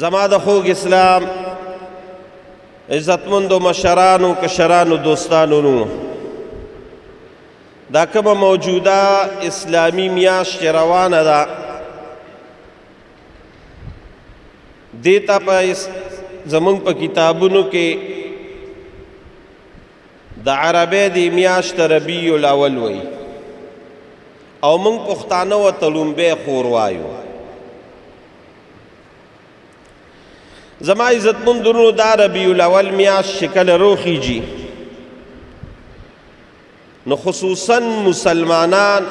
زما د خوږ اسلام عزتمندو مشرانو کشرانو دوستانو نو دا کومه موجوده اسلامی میاشت چې روانه ده دې ته په زمونږ په کتابونو کې د عربی د میاشت ربیع الاول وایي او موږ پښتانه ورته لومبی خور وایو. زما عزتمندونو دا ربیع الاول میاشت چې کله روخیږي نو خصوصا مسلمانان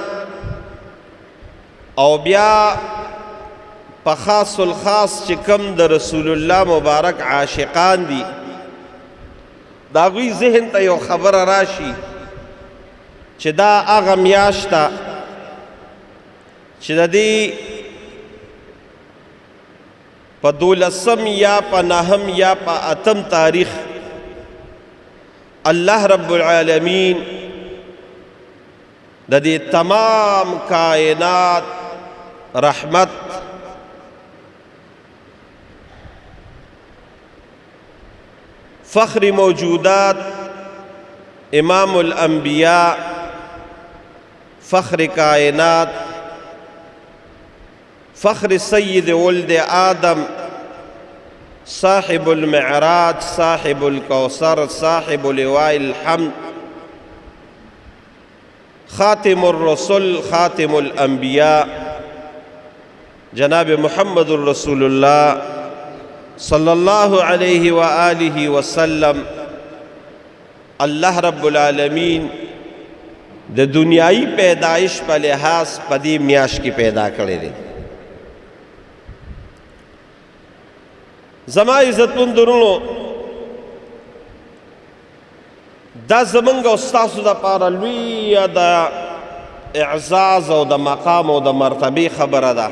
او بیا په خاص الخاص چې کم د رسول الله مبارک عاشقان دي دا غوی ذهن ته یو خبره راشي چې دا هغه میاشت ده چې د دې په 12 یا په 9 یا په 8 تاریخ الله رب العالمین د دې تمام کائنات رحمت فخر موجودات امام الانبیاء فخر کائنات فخر سید ولد آدم صاحب المعراج صاحب الكوثر صاحب لواء الحمد خاتم الرسل خاتم الانبیاء جناب محمد رسول الله صلی اللہ علیہ وآلہ وسلم اللہ رب العالمین د دنیای پیدائش په لحاظ په دې میاشت کې پیدا کړی دی. زما عزتمندونو دا زمونږ او ستاسو دپاره لویه د اعزاز او د مقام او د مرتبې خبره ده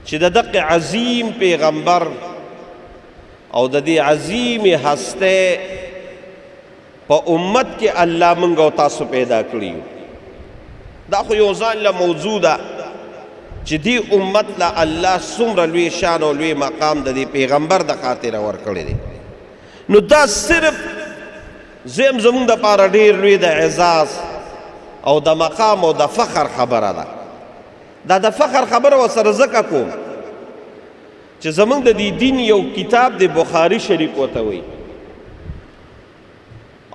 چې د دغه عظیم پیغمبر او د دې عظیم هسته په امت کې الله موږ او تاسو پیدا کړی یو. دا خو یو ځان له موضوع ده چې دې امت له الله څومره لوی شان او لوی مقام د دې پیغمبر د خاطره ورکړی دی. نو دا صرف زموږ دپاره ډېر لوی د اعزاز او د مقام او د فخر خبره ده. دا د فخر خبره ورسره ځکه کوم چې زمونږ د دې دین یو کتاب د بخاري شریف ورته وایي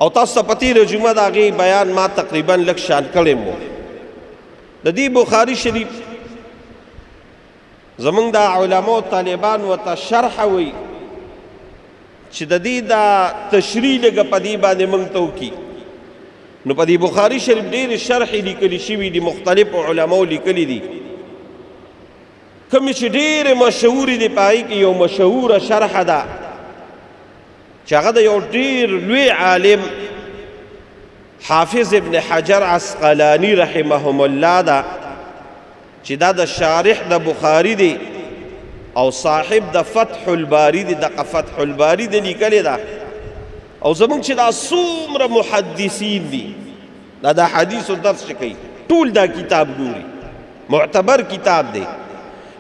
او تاسو ته په تېره جمعه د هغې بیان ما تقریبا لږ شان کړی مو. د دې بخاري شریف زمونږ د علماو طالبان ورته شرحه وایي چې د دې دا تشریح لږه په دې باندې موږ ته وکړي. نو په دې بخاري شریف ډېرې شرحې لیکلي شوي دي مختلفو علماو لیکلي دي کومې چې ډېرې مشهورې دي په هغې کې یو مشهوره شرحه ده چې هغه د یو ډېر لوی عالم حافظ ابن حجر عسقلاني رحمهم الله ده چې دا د شارح د بخاري دی او صاحب د فتح الباري دی. دغه فتح الباري د لیکلې ده او زمونږ چې دا څومره محدثین دي دا د حدیثو درس چې کوي ټول دا کتاب ګوري معتبر کتاب دی.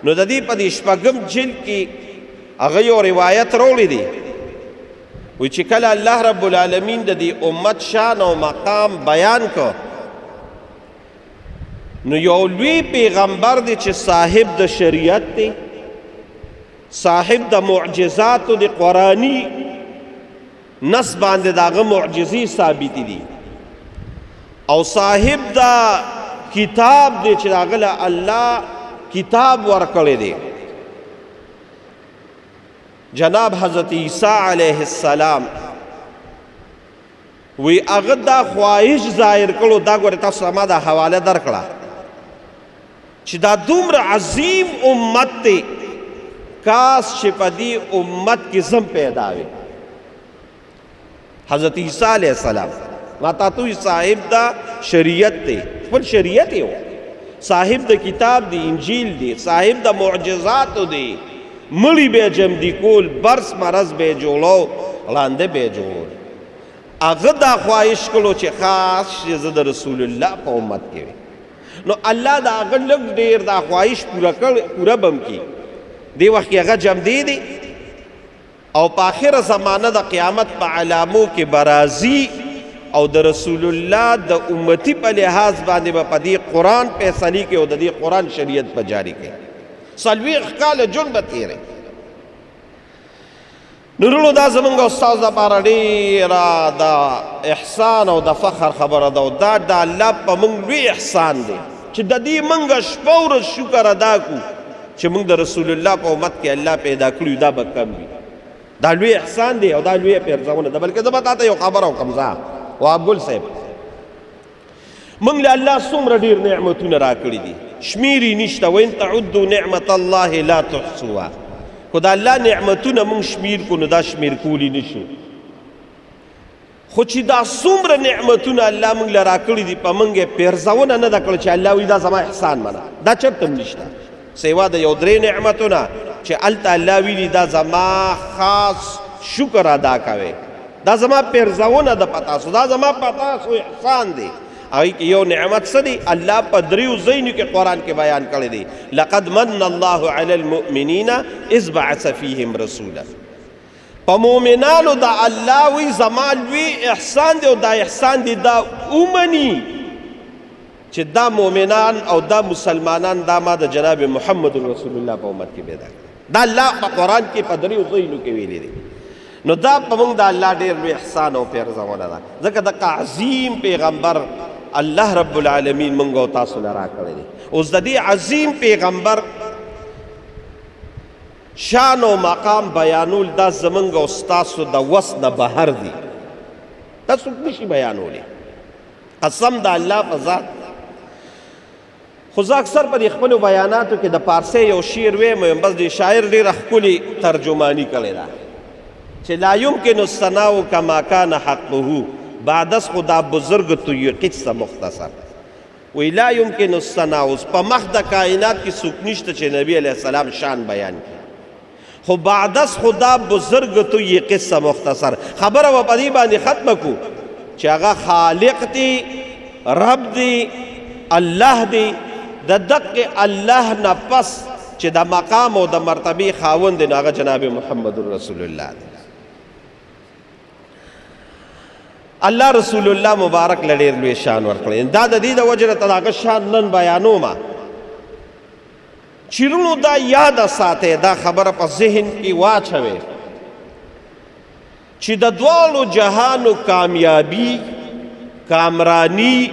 نو د دې په دې شپږم جلد کې هغه یو روایت راوړی دی وایي چې کله الله رب العالمین د دې امت شان او مقام بیان کو نو یو لوی پیغمبر دی چې صاحب د شریعت دی صاحب د معجزاتو د قرآنی نس باندې داغه معجزې ثابت دي او صاحب دا کتاب دی چې داغه له الله کتاب ورکړی دی. جناب حضرت عیسی علیه السلام وی هغه دا خواهش ظاهر کړو دا ګوره تاسو ما دا حواله درکړه چې دا دومره عظیم امت دی کاش چې په دې امت کې زم پیدا وي. حضرت عیسی علیہ السلام ما تاتوی صاحب دا شریعت دی خپل شریعت یو صاحب د کتاب دی انجیل دی صاحب د معجزاتو دی مړی به جم دی کول برس مرض به جوړو لاندې به جوړو هغه دا خواهش کړو چې خاص زه د رسول الله په امت کې نو الله دا هغه لږ ډېر دا خواهش پوره بم کی دی وخت کې هغه جمدی دی او په آخره زمانه د قیامت په علامو کې برازي او د رسول الله د امتی په لحاظ باندې به په دې قرآن فیصلې کوي او د دې قرآن شریعت په جاری کوي. 40 کاله ژوند به تېری. نورونو دا زمونږ استاد دپاره ډېره د احسان او د فخر خبره ده او دا د الله په موږ لوی احسان دی چې د دې موږ شپه ورځ شکر ادا کړو چې موږ د رسول الله په امت کې الله پیدا کړي. دا به کم وي. دا لوی احسان دی او دا لوی پیرزونه ده. بلکې زه به تاته یو خبره وکړم زه وهاب ګل صاحب، موږ له الله څومره ډېر نعمتونه راکړي دي شمېرې نشته. وان تعدوا نعمت الله لا تحصوها. خو د الله نعمتونه موږ شمېر کړو نو دا شمېر کولی نشو. خو چې دا څومره نعمتونه الله موږ له راکړي دي په موږ یې پیرزونه نه ده کړې چې الله وایي دا زما احسان منه. دا چېرته هم نشته سوا د یو 3 نعمتونه چې هلته الله ویلي دا زما خاص شکر ادا کوئ. دا زما پیرزونه ده په تاسو، دا زما په تاسو احسان دی. هغې کې یو نعمت څه دی؟ الله په 3 ځایونو کې قرآن کې بیان کړی دی. لقد من الله علی المؤمنین اذ بعث فیهم رسولا. په مؤمنانو د الله وی زما لوی احسان دی او دا احسان دی دا اومني چې دا مؤمنان او دا مسلمانان دا ما د جناب محمد رسول الله په امت کې پیدا کړي. دا الله په قرآن کې په 3 ځایونو کې ویلي دی. نو دا په موږ د الله ډېر لوی احسان او پیرزونه ده. ځکه دغه عظیم پیغمبر الله رب العالمین موږ او تاسو له راکړی دی. اوس د دې عظیم پیغمبر شان او مقام بیانول دا زمونږ او ستاسو د وس نه بهر دی. دا څوک نشي بیانولی. قسم د الله په ذات. خو زه اکثر په دې خپلو بیاناتو کې د پارسۍ یو شعر ویم، بس د شاعر ډېره ښکلې ترجماني کړې ده چې لا يمكن الثناء كما كان حقه بعد از خدا بزرگ تو یہ قصه مختصر. وی لا يمكن الثناء په مخ د کائنات کې څوک نشته چې نبی علیه السلام شان بیان کړي. خو بعد از خدا بزرگ تو یہ قصه مختصر. خبره به په دې باندې ختمه کړو چې هغه خالق دی، رب دی، الله دی. د دقه الله نه پس چې د مقام او د مرتبه خاوند دی هغه جناب محمد رسول الله دی. الله رسول الله مبارک له ډېر لوی شان ورکړی. دا د دې د وجې نه ته د هغه شان نن بیانومه چې وروڼو دا یاده ساتئ، دا خبره په ذهن کې واچوئ چې د دواړو جهانو کامیابي، کامرانی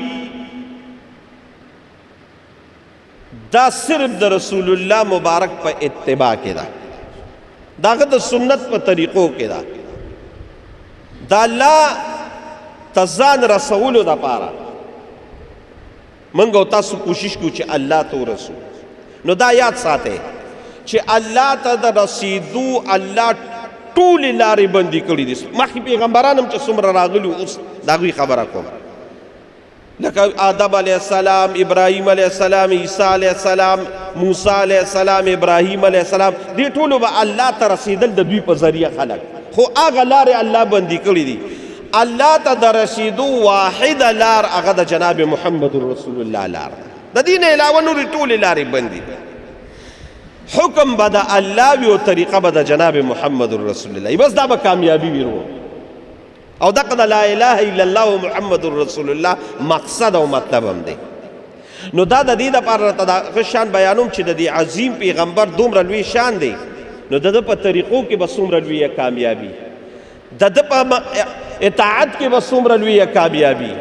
دا صرف د رسول الله مبارک په اتباع کې ده. دا هغه د سنت په طریقو کې ده. دا الله تزان رسولو دا پارا منگو تاسو کوشش کو چې الله تو رسول. نو دا یاد ساته چې الله ته د رسیدو الله ټول لارې بندي کړې دي. مخکې پیغمبران هم چې څومره راغلي اوس د هغوی خبره کوم، لکه آدم علیه السلام، ابراهیم علیه السلام، عیسی علیه السلام، موسی علیه السلام، ابراهیم علیه السلام. دې ټولو به الله ته رسیدل د دوی په ذریعه خلق. خو هغه لارې الله بندي کړې دي. الله ته د رسیدو واحد لار هغه د جناب محمد رسول الله لار. د دین علاوه نور ټول لارې بندي. حکم به د الله وي او طریقه به د جناب محمد رسول الله. بس دا به کامیابی وي. او دغه د لا اله الا الله محمد رسول الله مقصد او مطلب هم دی. نو دا د دې دپاره ته شان بیانوم چې د دې عظیم پیغمبر دومره لوی شان دی، نو د ده په طریقو کې به څومره لویه کامیابي، د ده په اطاعت کې به څومره لویه کامیابي،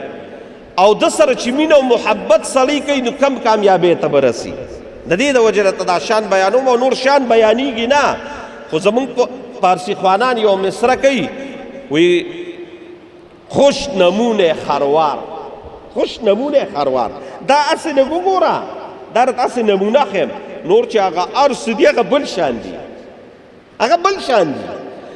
او د سره چې مینه او محبت سړی کوي نو کم کامیابۍ ته به رسي. د دې د وجې نه ته دا شان بیانوم. او نور شان بیانیږي نه، خو زمونږ فارسي خوانان یو مصره کوي، وی خوش نمونه خروار. خوش نمونه خروار دا اصل وګوره، دا راته هسې نمونه ښیم. نور چې هغه هر څه دي هغه بل شان دي، هغه بل شان دي.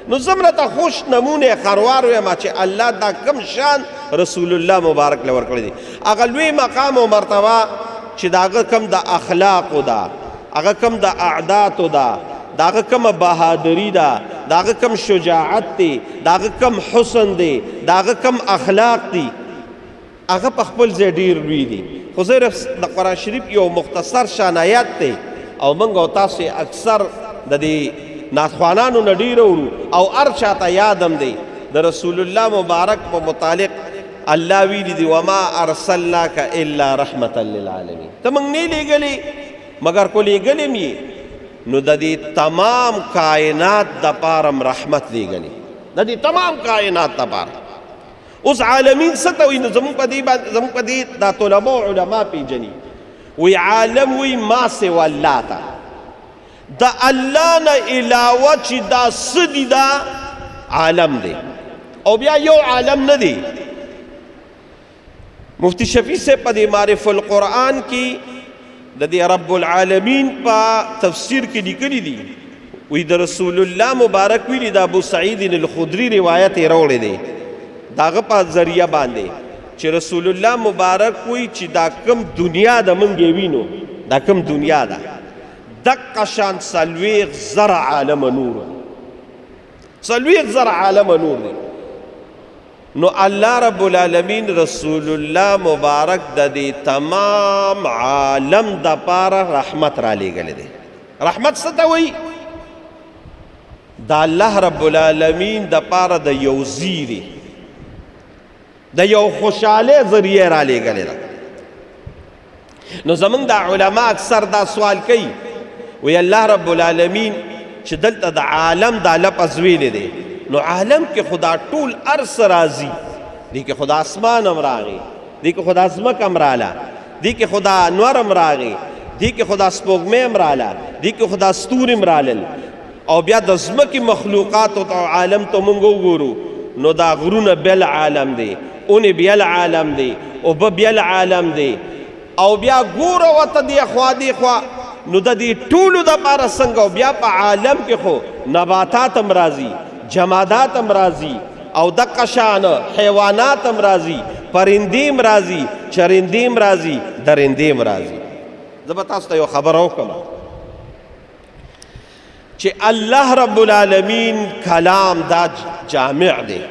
نو زمره ته خوش نمونه خروار ویم چې الله دا کم شان رسول الله مبارک له ورکړی دي. هغه لوی مقام او مرتبه چې د هغه کم د اخلاقو ده، هغه کم د اعدادو ده، د هغه کم بهادري ده، د هغه کم شجاعت دی، د هغه کم حسن دی، د هغه کم اخلاق دی، هغه په خپل ځای ډېر لوی دي. خو زه د قرآن شریف یو مختصر شان آیات دی او موږ او تاسو اکثر د دې ناخوانانو نه ډېر اورو او هر چاته یادم دی د رسول الله مبارک په متعلق الله ویلی دی وما ارسلناک الا رحمتا للعالمین ته موږ نه لیږلې مگر کو لیږلې مې نو د دې تمام کائنات دپاره رحمت لیږلې د دې تمام کائنات دپاره اوس عالمین څه ته وایي نو زموږ په دې دا طلبا او علما پیژني وی عالم وی ما سوا الله ته د الله نه علاوه چې دا څه دي دا عالم دی او بیا یو عالم نه دی مفتی شفیع صاحب په دې معرف القرآن کې د دې رب العالمین په تفسیر کې لیکلي دي وی د رسول الله مبارک ویلي د ابو سعید الخدری روایت یې راوړی دی د هغه په ذریعه باندې چې رسول الله مبارک وی چې دا کم دنیا د موږ وینو دا کم دنیا ده دقه شان څلوېښت زره عالم نور څلوېښت زره عالم نور دی نو الله رب العالمین رسول الله مبارک د دې تمام عالم دپاره رحمت را لیږلی دی رحمت څه ته وایي د الله رب العالمین دپاره د یو زیری د یو خوشحاله ذریعه را لیږلی ده نو زمونږ دا علما اکثر دا سوال کوي وی الله رب العالمین چې دلته د عالم دا لفظ ویلی دی نو عالم کې خدا ټول ارس راځي دی کې خدا اسمان هم راغی دی کې خدا ځمکه هم راله دی کې خدا انور هم راغی دی کې خدا سپوږمۍ هم راله دی کې خدا ستوري هم رالل او بیا د ځمکې مخلوقاتو ته عالم ته مونږ وګورو نو دا غرونه بیل عالم دی اونې بیل عالم دی اوبه بیل عالم دی او بیا ګوره ورته دی خوا دی خوا نو د دې ټولو دپاره څنګه او بیا په عالم کې خو نباتات هم راځي جمادات هم راځي او دقه شان حیوانات هم راځي پرندې هم راځي چرندې هم راځي درندې هم راځي زه به تاسو ته یو خبره وکړم چې الله رب العالمین کلام دا جامع دی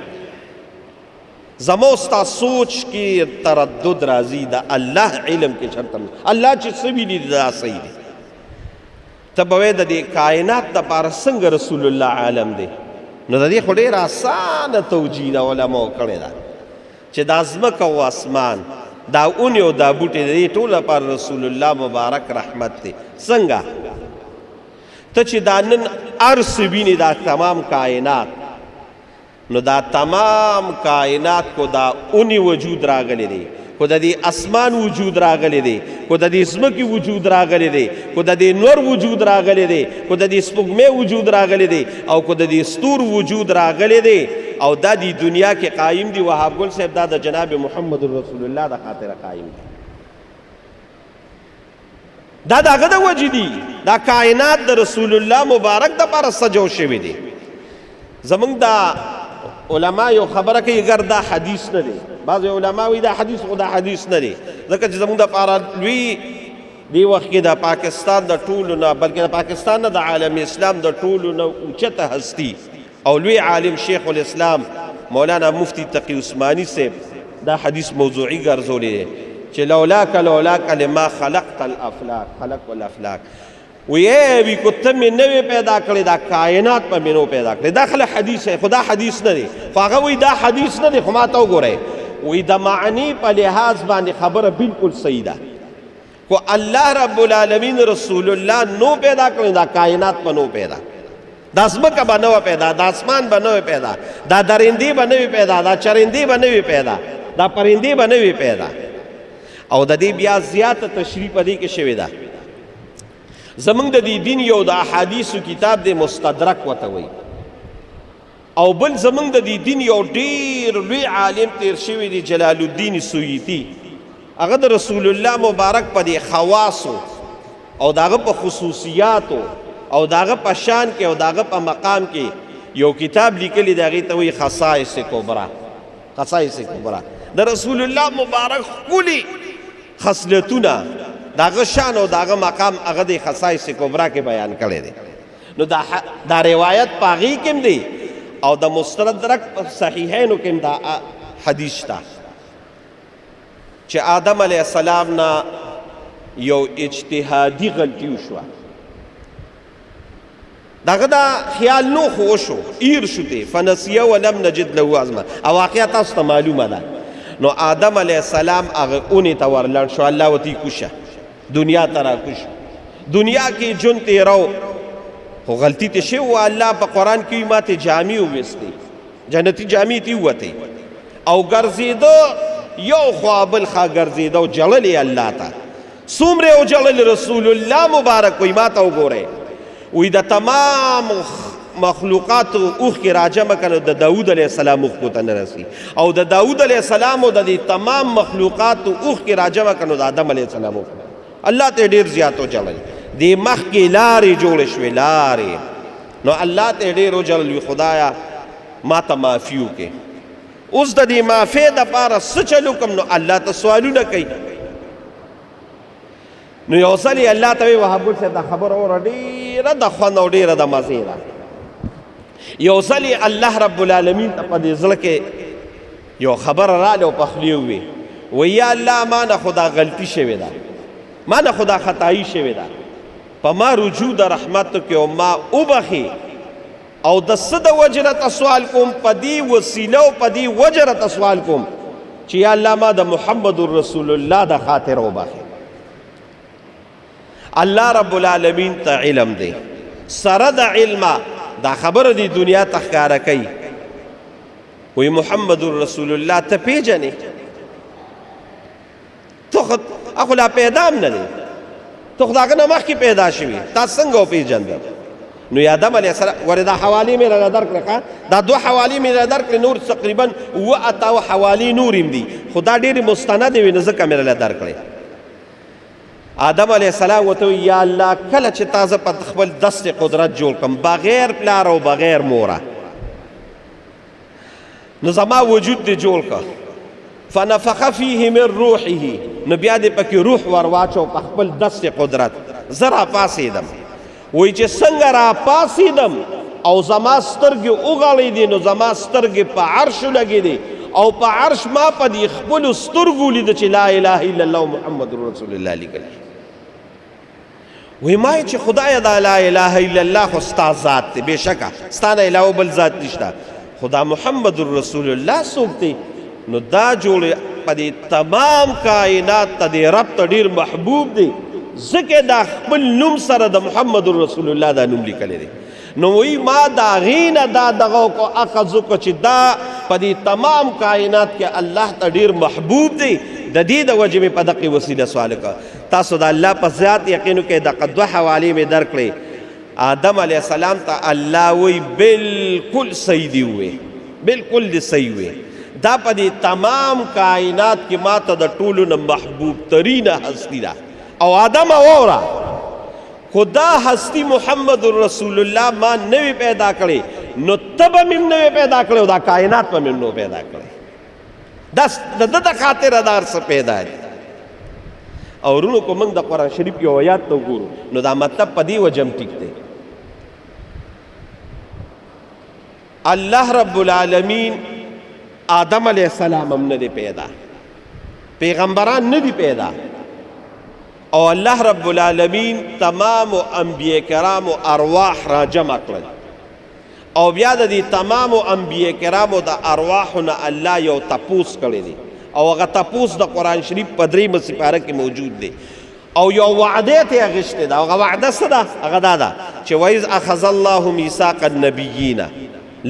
زمو ستا سوچ کې تردد راځي د الله علم کې چرته الله چې څه ویلي دا صحیح دی ته به وایې د دې کائنات دپاره څنګه رسول الله عالم دی نو د دې خو ډېره اسانه توجیه د علماو کړې ده چې دا ځمکه او اسمان دا اونې او دا بوټې د دې ټول لپاره رسول الله مبارک رحمت دی څنګه ته چې دا نن هر څه وینې دا تمام کائنات نو دا تمام کائنات کو دا اونې وجود راغلی دی کو د دې اسمان وجود راغلی دی کو د دې ځمکې وجود راغلی دی کو د دې نور وجود راغلی دی کو د دې سپوږمۍ وجود راغلی دی او کو د دې ستور وجود راغلی دی او دا دی دنیا کې قایم دی وهاب ګل صاحب دا د جناب محمد رسول الله د خاطره قایم دی دا دغه د وجې دي دا کائنات د رسول الله مبارک دپاره سجو شوي دي زمونږ دا علما یو خبره کوي ګر دا حدیث نه دی بعض علما وایي دا حدیث خو دا حدیث نه دی ځکه چې زمونږ دپاره لوی دی وخت کې د پاکستان د ټولو نه بلکې د پاکستان نه د عالم اسلام د ټولو نه اوچته هستی او لوی عالم شیخ الاسلام مولانا مفتی تقی عثمانی صاحب دا حدیث موضوعي ګرځولی دی چې لولاک لما خلقت الافلاک خلق والافلاک وی کو ته مې نوې پیدا کړې دا کائنات په مې نو پیدا کړې دا خله حدیث ہے خدا حدیث نه دی خو هغه وایي دا حدیث نه دی خو ما ته وګورئ وی د معنی په لحاظ باندې خبره بالکل صحیح ده کو الله رب العالمین رسول الله نو پیدا کړی دا کائنات په نو پیدا دا ځمکه به نوه پیدا دا اسمان به نوې پیدا دا درندې به نوې پیدا دا چرندې به نوې پیدا دا پرندې به نوې پیدا او د دې بیا زیاته تشریح په دې کې شوې ده زمونږ د دې دین یو د احادیثو کتاب دی مستدرک ورته وایي او بل زمونږ د دې دین یو ډېر لوی عالم تیر شوی دی جلال الدین سیوطي هغه د رسول الله مبارک په دې خواصو او د هغه په خصوصیاتو او د هغه په شان کې او د هغه په مقام کې یو کتاب لیکلی دی هغې ته وایي خصائص کبرا خصائص کبرا د رسول الله مبارک ښکلي خصلتونه د هغه شان او د هغه مقام هغه د خصائص کبرا کې بیان کړی دی نو دا روایت په هغې کې هم دی او د مستدرک صحیحینو کې هم دا حدیث شته چې آدم علیه السلام نه یو اجتهادي غلطي وشوه دغه دا خیال نو خو شو ایر شو ته فنسیه ولم نجد له عزما او واقعا تاسو ته معلومه ده نو آدم علیه السلام هغه اونې ته ورلنډ شو الله ورته کوشه دنیا ته راکوش دنیا کې ژوند تېرو خو غلطي ته شوې وه الله په قرآن کې وایي ما ته جامې وویستې جنتي جامې ته ووتې او ګرځېده یو خوا بل خوا ګرځېده او جړلې الله ته څومره وجړل رسول الله مبارک وایي ما ته وګورئ وی د تمام مخلوقاتو اوخ کې راجمه کړه د داود علیه السلام اوخ کو ته نه رسي او د داود علیه السلام او د دې تمام مخلوقاتو اوخ کې راجمه کړه د آدم علیه السلام اوخ الله ته ډېر زیات وجړل دې مخ کې لارې جوړې شوې لارې نو الله ته ډېر وجړل وي خدایا ما ته معافي وکړې اوس د دې معافۍ دپاره څه چل وکړم نو الله ته سوالونه کوي نو یو ځل یې الله ته وایي وهابل صاحب دا خبره اوره ډېره د خوند او ډېره د مزې ده یو ځل یې الله رب العالمین ته په دې زړه کې یو خبره راغله او په خولې ووې وایي یا الله ما نه خو دا غلطي شوې ده ما نه خو دا خطایي شوې ده په ما رجوع د رحمتو کې او ما وبخې او د څه د وجې راته سوال کوم په دې وسیله او په دې وجه راته سوال کوم چې یا الله ما د محمد رسول الله د خاطر وبخې الله رب العالمین ته علم دی سره د علمه دا خبره دی دنیا ته ښکاره کوي وی محمد رسول الله ته پیژنې ته خو لا پیدا هم نه دی ته خو د هغه نه مخکې پیدا شوي تا څنګه وپېژنده نو آدم علیه السلام ورې دا حوالې مې راله درکړه دا دوه حوالې مې راله درکړې نور تقریبا اووه اتاوه حوالې نور هم دي خو دا ډېرې مستندې وي نو ځکه مې راله درکړې آدم علیه السلام ورته وایي یا الله کله چې تا زه په خپل دست قدرت جوړ کړم بغیر پلار او بغیر موره نو زما وجود دې جوړ کړه فنفخ فیه من روحه نو بیا دې پکې روح ور واچو په خپل دست قدرت زه راپاڅېدم وایي چې څنګه راپاڅېدم او زما سترګې وغړېدې نو زما سترګې په عرش لګېدې او په عرش ما په دې خپلو سترګو لیده چې لا اله الا الله محمد رسول الله لیکل وی ما چې خدای دا لا اله الا الله خو ستا ذات دی بېشکه ستا نه علاوه بل ذات نشته خدا محمد رسول الله څوک دی نو دا جوړ په دې تمام کائنات ته دې رب ته ډېر محبوب دی ځکه دا خپل نوم سره د محمد رسول الله دا نوم لیکلی دی نو وی ما دا غینه دا دغه کو اخذ کو چې دا په دې تمام کائنات کې الله ته ډېر محبوب دی د دې د وجې مې په دقې وسیله سوال وکړه تاسو د الله په ذات یقین وکړئ دغه دوه حوالې مې درکړې آدم علیه السلام ته الله وی بالکل صحیح دی ووې بالکل دې صحیح ووې دا په دې تمام کائنات کې ما ته د ټولو نه محبوب ترینه هستی ده او آدم واوره خدا هستی محمد رسول الله ما نوی پیدا کړی نو ته به مې نوی پیدا کړی او دا کائنات به مې نو پیدا کړی د ده د خاطره دا هر څه پیدا دي او ورونو کو موږ د قرآن شریف یو آیات ته وګورو نو دا مطلب په دې وجه هم ټیک دی الله رب العالمین آدم علیه السلام هم نه دی پیدا پیغمبران نه دی پیدا او الله رب العالمین تمام انبیاء کرام ارواح را جمع کړل او بیا د دې تمام انبیاء کرامو د ارواحونه الله یو تپوس کړی دی او هغه تپوس د قرآن شریف په 3 سپاره کې موجود دی او یو وعده ته اغشته ده هغه وعده څه ده هغه دا ده چې وایذ اخذ الله میثاق النبیین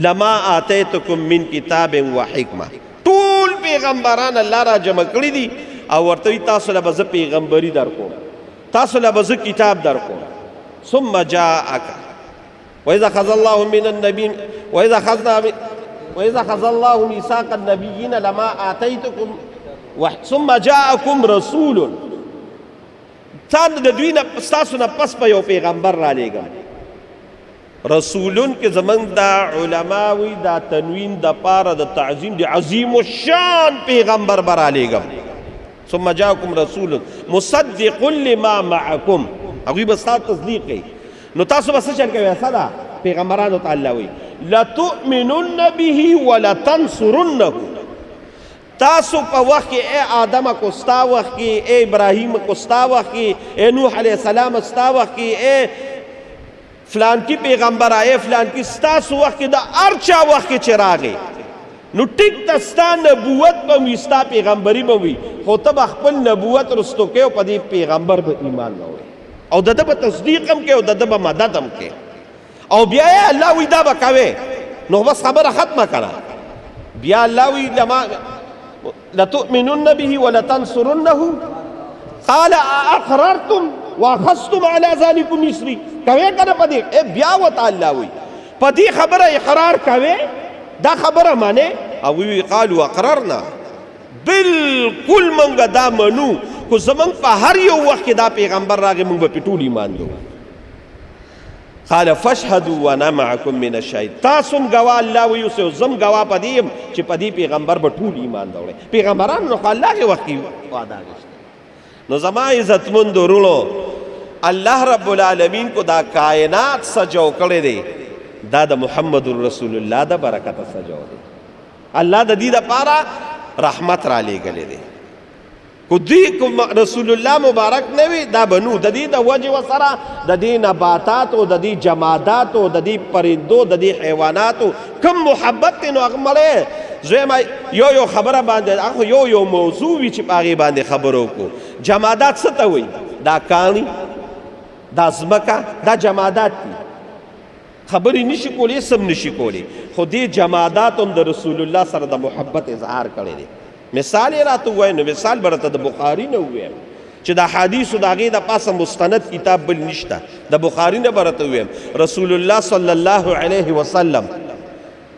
لما آتیتکم من کتاب و حکمه ټول پیغمبران الله را جمع کړي دي او ورته تاسو له به پیغمبري درکوم تاسو له به کتاب درکوم ثم جاءک وإذا أخذ الله من النبيين وإذا أخذ الله ميثاق النبيين لما آتيتكم ثم جاءكم رسول تان د دوی نه ستاسو نه پس په یو پیغمبر را لېږم رسولون کې زمونږ دا علماوي دا تنوین د پاره د تعظیم د عظیم الشان پیغمبر به را لېږم ثم جاءكم رسول مصدق لما معكم هغوی به ستا تصدیق کوي نو تاسو به څه چل کوئ څه ده پیغمبرانو ته الله وایي لتؤمنن به ولتنصرنه تاسو په وخت کې ای آدم کو ستا وخت کې ای ابراهیم کو ستا وخت کې ای نوح علیه السلام ستا وخت کې ای فلان کی پیغمبر آئے فلان کی ستاسو وقت دا ارچا وقت چراغے نو ٹک تستا نبوت بوی ستا پیغمبری بوی خو تب اخپل نبوت رستو کے او پا دی پیغمبر با ایمان نوے او دا با تصدیقم کے او دا با مددم کے او بیا اللہ وی دا با کوے نو بس خبر ختم کنا بیا اللہ وی لتؤمنن به ولتنصرنه قال اقررتم واخذتم على ذلكم مصری کوے کنا پا دی بیا وطا اللہ وی پا دی خبر اقرار کوے دا خبر مانے او وی قالوا اقررنا بالکل منگا دا منو کو زمنگ پا ہر یو وقت دا پیغمبر راگے منگ با پٹول ایمان دو قال فاشهدوا وانا معكم من الشهيد تاسم گوا اللہ ویو سے زم گوا پا دیم چی پا دی پیغمبر با ٹول ایمان دوڑے پیغمبران نو اللہ کے وقت کی وعدہ گشتے نو زمان عزت مند رولو اللہ رب العالمین کو دا کائنات سجو کرے دے دا دا محمد الرسول اللہ دا برکت سجو دے اللہ دا دی دا پارا رحمت را لے گلے دے کو دی رسول اللہ مبارک نوی دا بنو دا دی دا وجہ و سرا دا دی نباتاتو دا دی جماداتو دا دی پرندو دا دی حیواناتو کم محبت تینو اغمالے زویم یو خبر باندے آخو یو موضوعی چی پاگی باندے خبرو کو جمادات ستا ہوئی دا کانی دا زمکا دا جمادات تی خبری نشی کولی سم نشی کولی خودی جماداتم دا رسول اللہ سر دا محبت اظہار کرے دے مثال راتو ہوئے نو مثال برتا دا بخاری نو ہوئے چی دا حدیث دا غی دا پاسا مستند کتاب بل نشتا دا بخاری نو برتا ہوئے رسول اللہ صلی اللہ علیہ وسلم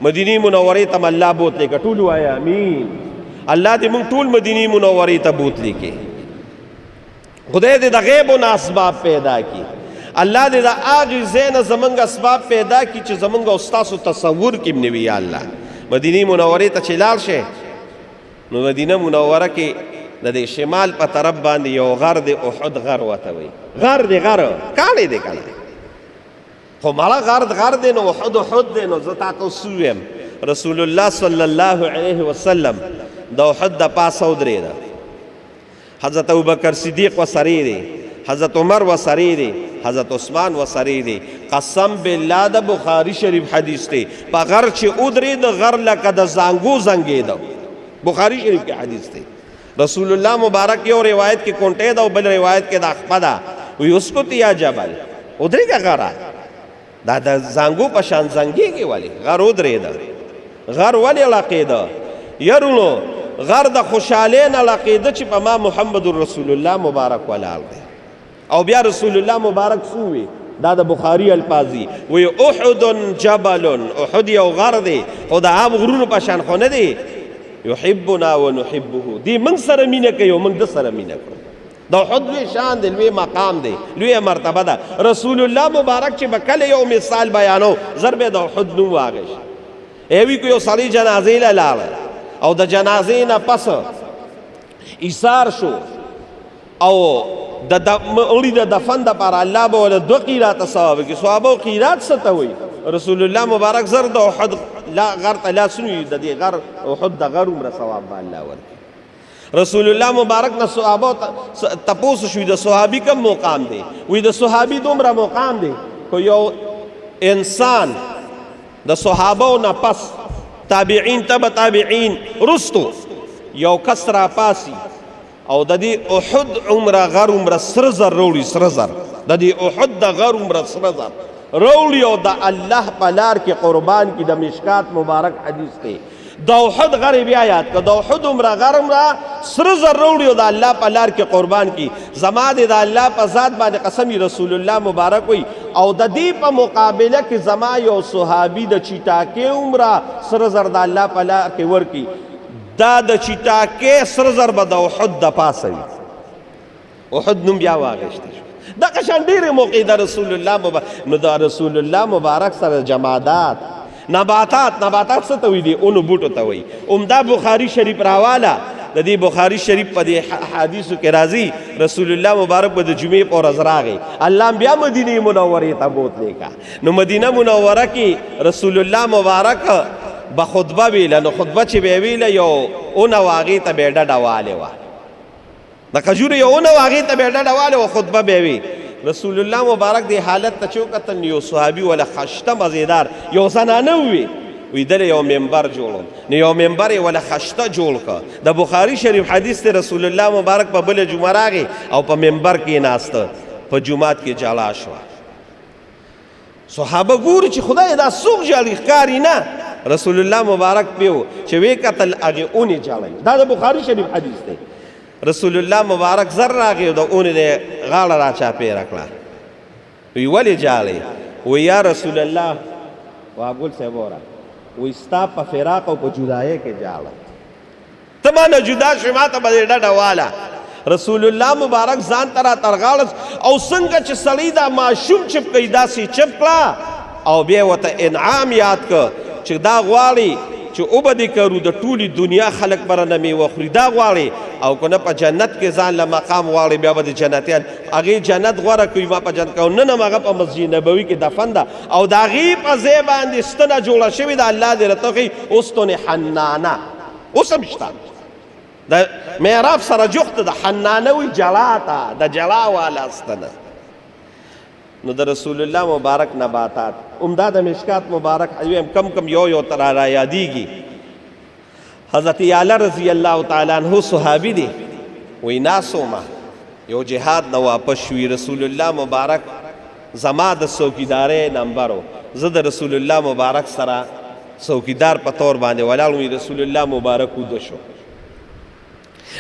مدینی منوری تم اللہ بوت لے کا طولو آئے امین اللہ دے منگ طول مدینی منوری تا بوت لے کے خدای دے دا غیب و اسباب پیدا کی اللہ دے دا آغی زین زمنگ اسباب پیدا کی چی زمنگ استاس و تصور کم نوی یا اللہ مدینی منوری تا چلال شے نو مدینہ منورہ کی دا دے شمال پا طرف باندے یو غر دے احد غر واتوئی غر دے غر کانے دے کانے خو مالا غر دے نو احد دے نو زتا تو سویم رسول اللہ صلی اللہ علیہ وسلم دا احد دا پاس ادرے دا حضرت ابوبکر صدیق و سری دے حضرت عمر و سری دے حضرت عثمان و سری دے قسم باللہ دا بخاری شریف حدیث دے پا غر چی ادرے دا غر لکا دا زانگو زنگے دا بخاری شریف کی حدیث تھی رسول اللہ مبارک کی اور روایت کی کونٹے دا بل روایت کے دا اخپدا وی اس کو تیا جبل ادھری کا غر آئے دا زنگو پشان زنگی کی والی غر ادھری دا غر والی علاقے دا یرونو غر دا خوشالین علاقے دا چی پا ما محمد الرسول اللہ مبارک والال دے او بیا رسول اللہ مبارک سوئی دا دا بخاری الفاظی وی احد جبل احد یو غر دے او دا عام غرون پشان خونے دے یحبنا و نحبه دی منگ سر مینہ کئیو منگ دا سر مینہ کرو دا حد لوی شان دے لوی مقام دے لوی مرتبہ دا رسول اللہ مبارک چی بکل یو مثال بیانو ضرب دا حد نو آگش ایوی کو یو صلی جنازی لال او دا جنازی نا پس ایسار شو او اولی دا دفن دا پارا اللہ بولا دو قیرات صحابہ کی صحابہ قیرات ستا ہوئی رسول اللہ مبارک زرد احد غر تلا سنوی دا دی غر احد دا غر عمر ثواب با اللہ ورکی رسول اللہ مبارک نا صحابہ تپوس شوی دا صحابی کم مقام دے وی دا صحابی دومرا مقام دے کو یو انسان دا صحابہ نا پس تابعین تب تابعین رستو یو کسرا پاسی او دا دی احد عمر غر عمر سرزر روڑی سرزر دا دی احد دا غر عمر سرزر رولی او دا اللہ پلار کے قربان کی دا مشکات مبارک حدیث تے دا احد غریبی آیات کا دا احد عمرہ غرمرہ سرزر رولی او دا اللہ پلار کے قربان کی زمان دا اللہ پا ذات بعد قسمی رسول اللہ مبارک ہوئی او دا دی پا مقابلہ کی زمان یو صحابی دا چیٹاکے عمرہ سرزر دا اللہ پلار کے ورکی دا دا چیٹاکے سرزر با دا احد دا پاسوی احد نم بیا واغشتے شو دا قشان دیر موقع دا رسول اللہ مبارک نو دا رسول اللہ مبارک سر جمادات نباتات ستوی دی اونو بوٹو توی دا بخاری شریف راوالا دا دی بخاری شریف پا دی حدیثو کے رازی رسول اللہ مبارک پا دی جمعی پا رزراغی اللہ بیا مدینی منوری تا بوت لے کا نو مدینہ منورہ کی رسول اللہ مبارک بخطبہ بیلا نو خطبہ چی بیویلا یو اونو آغی تا بیڈا ڈوالے وا دا کجور یو اونو آغی تا بیڈا ڈوالے و خطبہ بیوی رسول الله مبارک دی حالت ته چې وکتل یو صحابي ولا خشته مزیدار یو زنانه وي وی دل یو منبر جوړم نو یو منبر یې ولا خشته جوړ که د بخاري شریف حدیث دی رسول الله مبارک په بله جمعه راغی او په منبر کې ناسته په جومات کې جلا شوه صحابه ګوري چې خدای دا څوک جالي ښکاري نه رسول الله مبارک پیو چې وی کتل هغې اونې جړی دا د بخاري شریف حدیث دی رسول الله مبارک زر راغی او د اونې د غاړه را چاپېره کړه وی ولې جالې وی یا رسول الله وابګل صاحب وره وی ستا په فراق او په جدایۍ کې جاړه ته مانه جدا شوې ما ته به دې ډډه واله رسول الله مبارک ځان ته را ترغاړس او څنګه چې سړی دا ماشوم چپ کوي داسې چپ کړه او بیا ورته انعام یاد که چې دا غواړي چې اوبه دې کرو د ټولې دنیا خلک به رانه میوه خوري دا غواړي او که نه په جنت کې ځان له مقام غواړي بیا به د جنتیان هغې جنت غوره کوي ما په جنت کوم نن هم هغه په مسجد نبوي کې دفن ده او د هغې په ځای باندې ستنه جوړه شوې ده الله دې راته ښایي استن حنانه اوس هم شته د معراف سره جخت د حنانه وي جلا ته د جلا والا ستنه نو د رسول الله مبارک نباتات عمده د مشکات مبارک ویم کم یو تر را یادیږي حضرت اعلی رضی الله تعالی عنہ صحابي دی وی ناسومه یو جهاد نه واپس شوي رسول الله مبارک زما د څوکیدارۍ نمبر و زه د رسول الله مبارک سره څوکیدار په طور باندې ولاړ وی رسول الله مبارک وده شو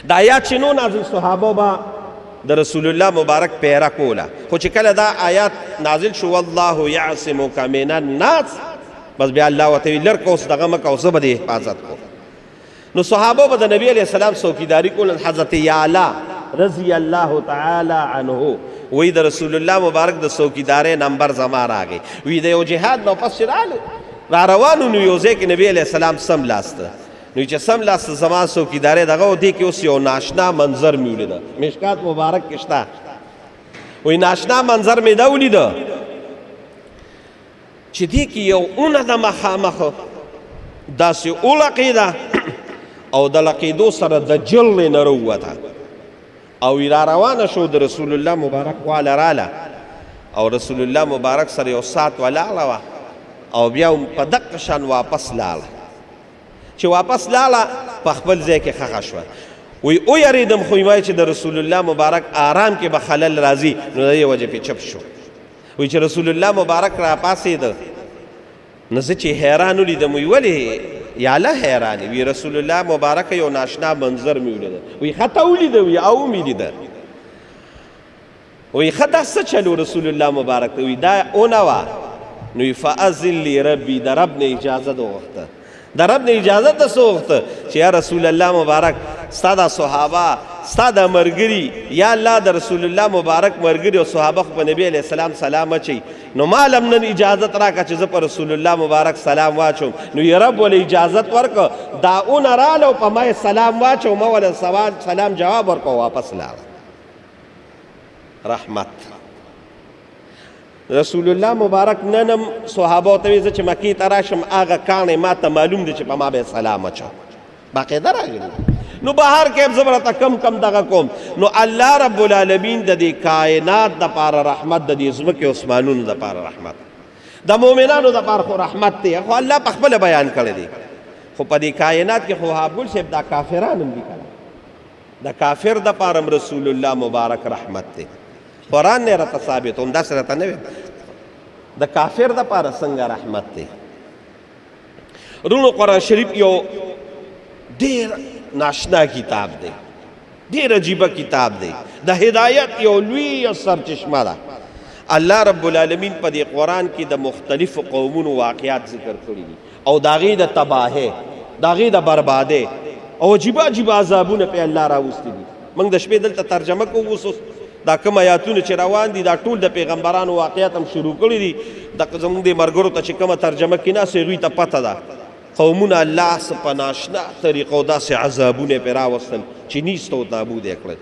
دا آیات چې نو نازل صحابه با د رسول الله مبارک پیرا کوله خو چې کله دا آیات نازل شو والله یعصمک من الناس بس بیا الله ورته لر کو اوس دغه مکه اوس به د حفاظت کو نو صحابه به د نبی علیه السلام څوکیداري کول حضرت اعلی رضی الله تعالی عنه وی د رسول الله مبارک د څوکیدارۍ نمبر زما راغی وی د یو جهاد نو پس را روانو نو یو ځای کې نبی علیه السلام سم لاسته نو چې سم لاس زما څوکیدارۍ دغه و دې کې اوس یو ناشنا منظر مې ولیده مشکات مبارک کې شته وایي ناشنا منظر مې دا ولیده چې دې کې یو اونه ده مخامخ داسې ولقېده او د لقېدو سره د جلې نه راووته او را روانه شو د رسول الله مبارک خواله راله او رسول الله مبارک سره یو ساعت ولاړه وه او بیا په دقه شان واپس لاړه چې واپس لاړه په خپل ځای کې ښخه شوه وی او یریدم خو یې چې د رسول الله مبارک آرام کې به خلل راځي نو د دې وجې پې چپ شو وی چې رسول الله مبارک را پاسېده نو زه چې حیران ولیدم وی ولې یا الله حیرانې وی رسول الله مبارک یو ناشنا منظر مې ولیده وی ښه ته ولیده وی او مې لیده وی ښه دا څه چلو رسول الله مبارک وی دا اونه وه نو وی فاذن لی ربي د رب نه اجازه وغوښته د رب نه اجازه ته څه وغوښته چې یا رسول الله مبارک ستا دا صحابه ستا دا ملګري یا الله د رسول الله مبارک ملګري او صحابه خو په نبي علیه السلام سلام اچوي نو ما هم نن اجازت راکړه چې زه په رسول الله مبارک سلام واچوم نو یې رب ولې اجازت ورکړه دا اونه راله او په ما یې سلام واچو ما ولې سلام جواب ورکړه واپس لاړه رحمت رسول الله مبارک ننم صحابه ته وی زه چې مکې ته راشم هغه کاڼی ما ته معلوم دی چې په ما به سلام اچوم باقاعده راغلی نو بهر کې زه به راته کم دغه کوم نو الله رب العالمین د دې کائنات دپاره رحمت د دې ځمکې اسمانونو دپاره رحمت د مؤمنانو دپاره خو رحمت دی خو الله په خپله بیان کړی دی خو په دې کائنات کې خو حابل صاحب دا کافران هم دي کنه د کافر دپاره هم رسول الله مبارک رحمت دی قرآن نه راته ثابت هم داسې راته نه وي د کافر دپاره څنګه رحمت دی رونو قرآن شریف یو ډېر ناشنا کتاب دی ډېر عجیبه کتاب دی د هدایت یو لویه سرچشمه ده الله رب العالمین په دې قرآن کې د مختلفو قومونو واقعات ذکر کړي دي او د هغې د تباهۍ د هغې د بربادۍ او عجیبه عجیبه عذابونه پې الله راوستي دي موږ د شپې دلته ترجمه کوو اوس دا کوم آیاتونه چې روان دي دا ټول د پیغمبرانو واقعات هم شروع کړي دي زموږ دې ملګرو ته چې کومه ترجمه کې ناست هغوی ته پته ده قومونه الله څه په ناشنا طریقو داسې عذابونه پې راوستل چې نیست او نابود یې کړل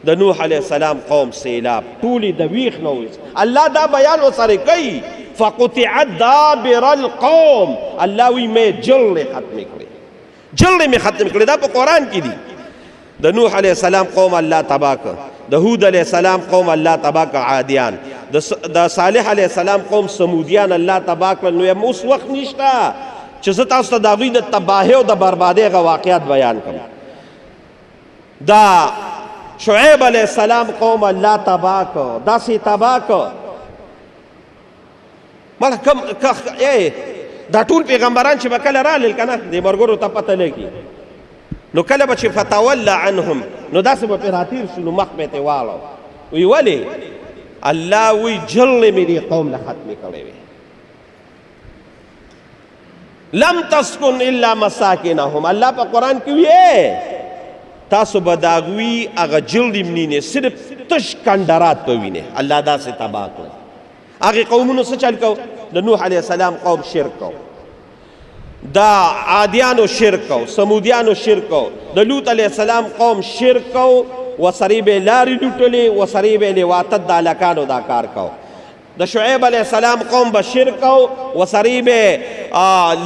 د نوح علیه السلام قوم سیلاب ټولې د ویښ نه ویست الله دا بیان ورسره کوي فقطع دابر القوم الله وی مې جلې ختمې کړې جلې مې ختم کړې دا په قرآن کې دي د نوح علیه السلام قوم الله تباه کړ د هود علیه السلام قوم الله تباه کړ عادیان د صالح علیه السلام قوم سمودیان الله تباه کړل. نو یم اوس وخت نشته چې زه تاسو ته د هغوی د تباهۍ او د بربادۍ هغه واقعات بیان کړم. دا شعیب علیه السلام قوم الله تباه کړ، داسې تباه کړ. مړه دا ټول پیغمبران چې به کله رالل که نه دې ملګرو ته پته لګي، نو کله به چې فتول عنهم نو داسې به پرې راتېر شو، نو مخ به یې ترې واړو. وی ولې؟ الله وی جلې مې دې قوم له ختمې کړې وې. لم تسکن الا مساکنهم، الله په قرآن کې وی تاسو به د هغوی هغه جلدې منینې، صرف تش کنډرات به وینې. الله داسې تباه کړل. هغې قومونو څه چل کو؟ د نوح علیه السلام قوم شرک کو، دا عادیانو شرک کو، سمودیانو شرک کو، د لوط علیه السلام قوم شرک کو، وسرې به یې لارې لوټلې، وسرې به یې لواطت د هلکانو دا کار کو. د شعیب علیه السلام قوم به شرک کو، وسرې به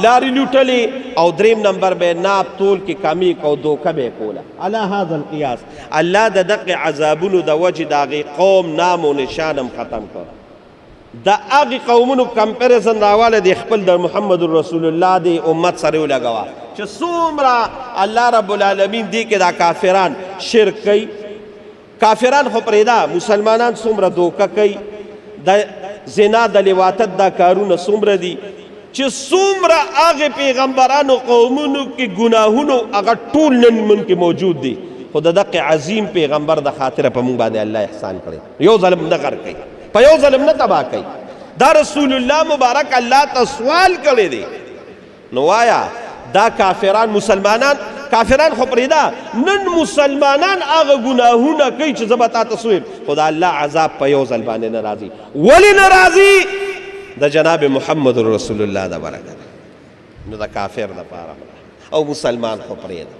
لارې لوټلې، او دریم نمبر به ناب تول کې کمی کو، دوکه به یې کوله. علی هذا القیاس الله د دغې عذابونو د وجې د هغې قوم نام و نشان هم ختم کړ. د هغې قومونو کمپیریزن راواله د خپل د محمد رسول الله د امت سره ولګوه چې څومره الله رب العالمین دې کې دا کافران شرک کوي. کافران خو پرېږده، مسلمانان څومره دوکه کوي، د زنا د لواطت دا کارونه څومره دي چې څومره هغې پیغمبرانو قومونو کې ګناهونو هغه ټول نن من کې موجود دي. خو د دقې عظیم پیغمبر د خاطره په موږ باندې الله احسان کړی، یو ظلم نه غر کوي، په یو ظلم نه تباه کوي. دا رسول الله مبارک الله ته سوال کړی دی. نو وایا دا کافران مسلمانان، کافران خو پرېږده، نن مسلمانان هغه ګناهونه کوي چې زه به تا ته څه ویم، خو د الله عذاب په یو ځل باندې نه راځي. ولې نه راځي؟ د جناب محمد رسول الله د برکت. نو د کافر دپاره او مسلمان خو پرېږده.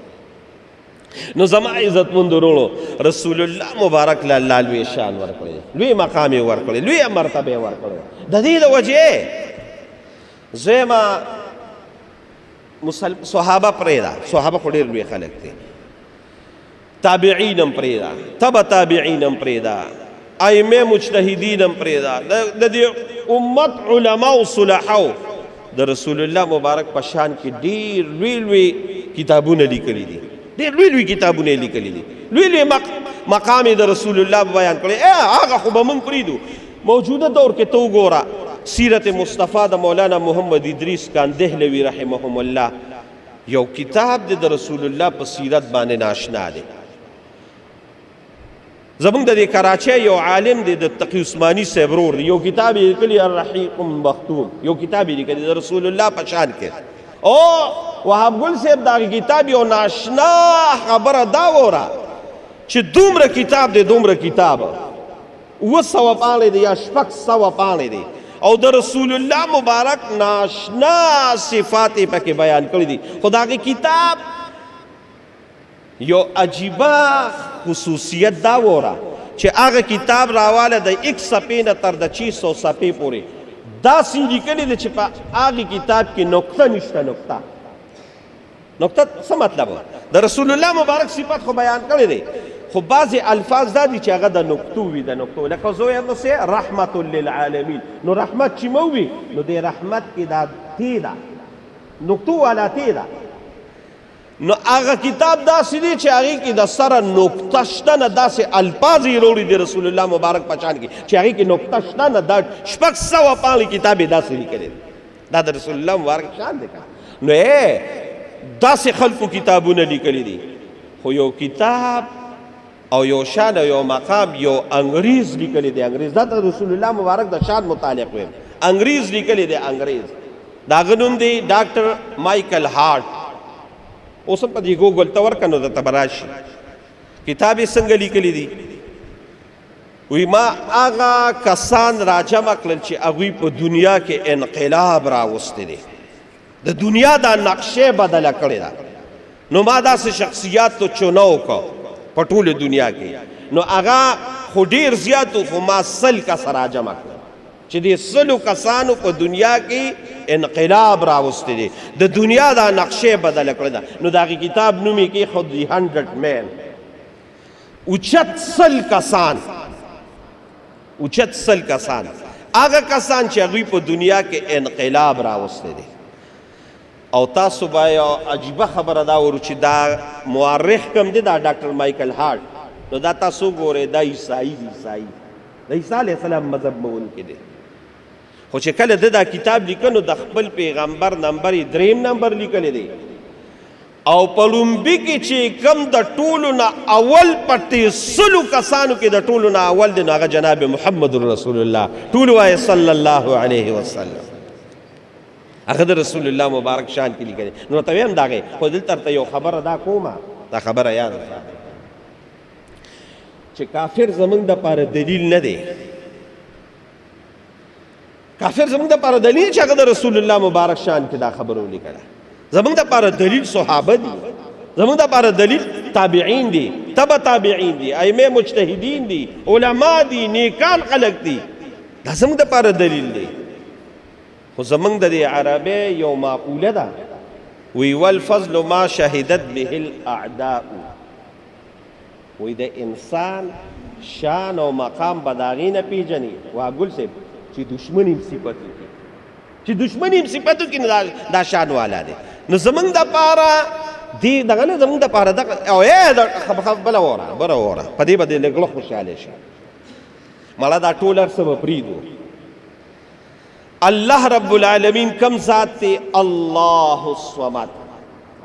نو زما عزتمند ورونو، رسول الله مبارک له الله لوی شان ورکړی، لوی مقام یې ورکړی، لوی مرتبه یې ورکړی. د دې د وجې زما صحابه پرېږده، صحابه خو ډېر لوی خلک دي، تابعین هم پرېږده، تبع تابعین هم پرېږده، ائمه مجتهدین هم پرېږده، د دې امت علماو صلحاو د رسول الله مبارک په شان کې ډېر لوی لوی کتابونه لیکلي دي، ډېر لوی لوی کتابونه یې لیکلي دي، لوی لوی مقام یې د رسول الله بیان کړی. هغه خو به موږ پرېږدو. موجوده دور کې ته وګوره سیرت مصطفی د مولانا محمد ادریس کاندهلوي رحمهم الله یو کتاب دی د رسول الله په سیرت باندې ناشنا دی. زمونږ د دې کراچۍ یو عالم دی د تقي عثماني صاحب ورور دی، یو کتاب یې لیکلی الرحیق المختوم، یو کتاب یې لیکلی د رسول الله په شان کې. او وهاب ګل صاحب د هغې کتاب یو ناشنا خبره دا وره چې دومره کتاب دی، دومره کتاب 700 پاڼې دی یا 600 پاڼې دی، او د رسول الله مبارک ناشنا صفات یې پکې بیان کړي دي. خو د هغې کتاب یو عجیبه خصوصیت دا وره چې هغه کتاب راواله د 1 صفحې نه تر د 600 صفحې پورې داسې لیکلي دی چې په هغې کتاب کې نقطه نشته. نقطه څه مطلب؟ د رسول الله مبارک صفت خو بیان کړی دی، خو بعضې الفاظ دا دي چې هغه د نقطو وي، د نقطو لکه زه وایم نو رحمت للعالمین، نو رحمت چې مو وي نو د رحمت کې دا تی ده، نقطو والا تی ده. نو هغه کتاب داسې دی چې هغې کې د سره نقطه شته نه، داسې الفاظ یې راوړي د رسول الله مبارک په شان کې چې هغې کې نقطه شته نه. دا 600 پاڼې کتاب یې داسې لیکلی دی، دا د رسول الله مبارک شان دی. نو داسې خلکو کتابونه لیکلی دي، خو یو کتاب او یو شان او یو مقام یو انګریز لیکلی دی. انګریز دا د رسول الله مبارک د شان متعلق ویم، انګریز لیکلی دی. انګریز د هغه نوم دی ډاکټر مایکل هارټ. اوس هم په دې ګوګل ته ورکه نو درته به راشي. کتاب یې څنګه لیکلی دی؟ وی ما هغه کسان راجمع کړل چې هغوی په دنیا کې انقلاب راوستی دی، د دنیا دا نقشې بدله کړې ده. نو ما داسې شخصیات تو چونه وکړو په ټوله دنیا کې، نو هغه خو ډېر زیات و، خو ما 100 کسه راجمع کړل چې دې 100 کسانو په دنیا کې انقلاب راوستی دی، د دنیا دا نقشې بدله کړې ده. نو د هغې کتاب نوم یې کېښود The 100 Men. اوچت 100 کسان، 100 کسان چې هغوی په دنیا کې انقلاب راوستی دی، د دنیا دا نقشې بدله کړې ده. نو د هغې کتاب نوم یې کېښود The 100 Men. اوچت 100 کسان، 100 کسان چې هغوی په دنیا کې انقلاب راوستی دی، د دنیا دا نقشې بدله کړې ده. نو د هغې کتاب نوم یې کېښود The 100 Men. اوچت 100 کسان اوچت سل کسان هغه کسان چې هغوی په دنیا کې انقلاب راوستی دی. او تاسو به یو عجیبه خبره دا ورو چې دا مورخ کم دی دا ډاکټر مایکل هارټ، نو دا تاسو ګورئ دا عیسائی دی، عیسائی د عیسی علیه السلام مذهب منونکی دی. خو چې کله د دا کتاب لیکه نو د خپل پیغمبر نمبر یې 3 نمبر لیکلی دی، او په لومبي کې چې کم د ټولو نه اول په 300 کسانو کې د ټولو نه اول دی نو هغه جناب محمد رسول الله، ټول وایي صلی الله علیه وسلم. هغه د رسول الله مبارک شان کې لیکلی. نو ته ویم دغې خو دلته ته یو خبره دا کومه، دا خبره یاد چې کافر زمونږ دپاره دلیل نه دی. کافر زمونږ دپاره دلیل چې هغه د رسول الله مبارک شان کې دا خبره ولیکله. زمونږ دپاره دلیل صحابه دي، زمونږ دپاره دلیل تابعین دي، تبع تابعین دي، ائمه مجتهدین دي، علما دي، نیکان خلق دي، دا زمونږ دپاره دلیل دی. خو زمونږ د دې عربی یو معقوله ده، وی والفضل ما شهدت به الاعداء، وی د انسان شان او مقام به د هغې نه پېژني واګل صاحب چې دشمن یې صفت وکړي، چې دشمن یې صفت وکړي دا شان والا دی. نو زمونږ دپاره دې دغه نه زمونږ دپاره دغه او بله وره بله وره په دې به دې لږ خوشحاله شي. مړه دا ټول هر څه به پرېږدو. الله رب العالمین کم ذات تی؟ اللہ الصمد.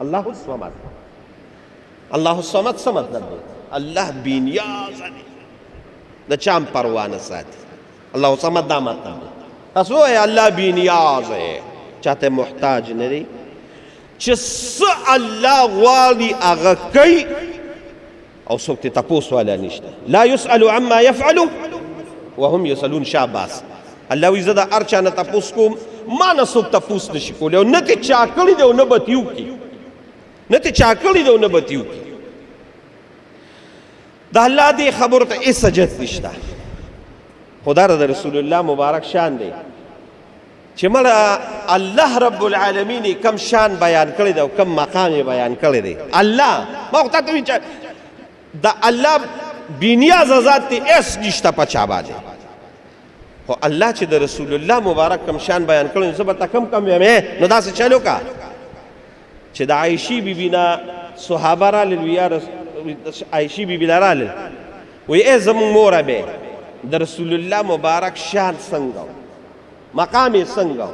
اللہ الصمد، اللہ الصمد څه مطلب دی؟ الله بینیازه دی، د چام پروا نه ساتي. الله الصمد دا مطلب دی. تاسو وایئ الله بینیازه، چاته محتاج نه دی، چې څه الله غواړي هغه کوي او څوک ترې تپوس والا نشته. لا یسأل عما یفعلو وهم یسألون. شاباس. الله وی زه د هر چا نه تپوس کوم، ما نه څوک تپوس نشي کولی، او نه ترې چا کړي دی او نه به ترې وکړي، نه ترې چا کړي دی او نه به ترې وکړي. د الله دې خبرو ته هېڅ حاجت نشته. خو دا د رسول الله مبارک شان دی چې مړه الله رب العالمین یې کم شان بیان کړی دی او کم مقام یې بیان کړی دی. الله ما خو تا ته وایي چې د الله بېنیازه ذات دی، هېڅ نشته په چا باندې. خو الله چې د رسول الله مبارک کم شان بیان کړی نو زه به ته کم یم. نو داسې چل وکړه چې د عایشې بیبي نه صحابه رالل، وي یا عایشې بیبي له رالل، وایي ای زمونږ موره بې د رسول الله مبارک شان څنګه و، مقام یې څنګه و،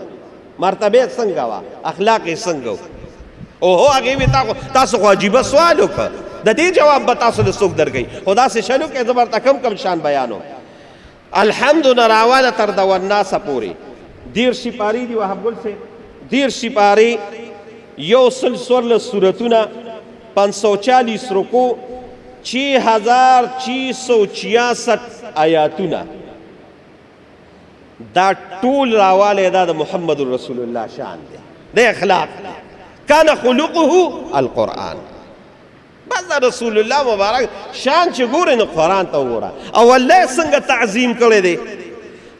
مرتبه یې څنګه وه، اخلاق یې څنګه و. اوهو هغې وایي تاسو خو عجیبه سوال وکړه، د دې جواب به تاسو له څوک درکوي. خو داسې چل وکړئ زه به ورته کم شان بیانوم. الحمد نه راواله تر د والناسه پورې 10 سپارې دي وهب ګل صاحب، 10 سپارې، 114 سورتونه، 540 رکوع، 6666 آیاتونه. دا ټول راواله دا د محمد رسول الله شان دی، د اخلاق دی. کان خلقه القرآن. بس رسول الله مبارک شان چې ګورې نو قرآن ته وګوره او الله یې څنګه تعظیم کړی دی.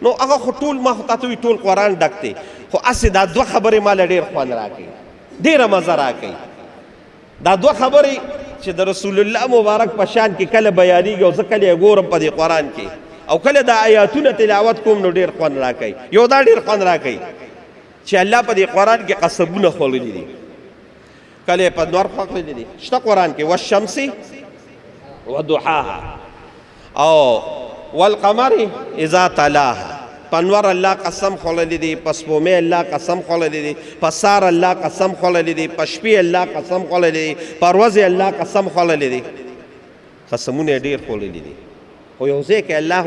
نو هغه خو ټول ما خو تاته وي ټول قرآن ډک دی، خو هسې دا 2 خبرې ماله ډېر خوند راکوي، ډېره مزه راکوي. دا 2 خبرې چې د رسول الله مبارک په شان کې کله بیانېږي او زه کله یې ګورم په دې قرآن کې او کله دا آیاتونه تلاوت کوم نو ډېر خوند راکوي. یو دا ډېر خوند راکوي چې الله په دې قرآن کې قسمونه خوړلي دي، کله په نور خوړلي دي. شته قرآن کې والشمس وضحاها او والقمر اذا تلاها. په نور الله قسم خوړلی دی، په سپومې الله قسم خوړلی دی، په سار الله قسم خوړلی دی، په شپې الله قسم خوړلی دی، په ورځې الله قسم خوړلی دی. قسمونه یې ډېر خوړلی دي. خو یو ځای کې الله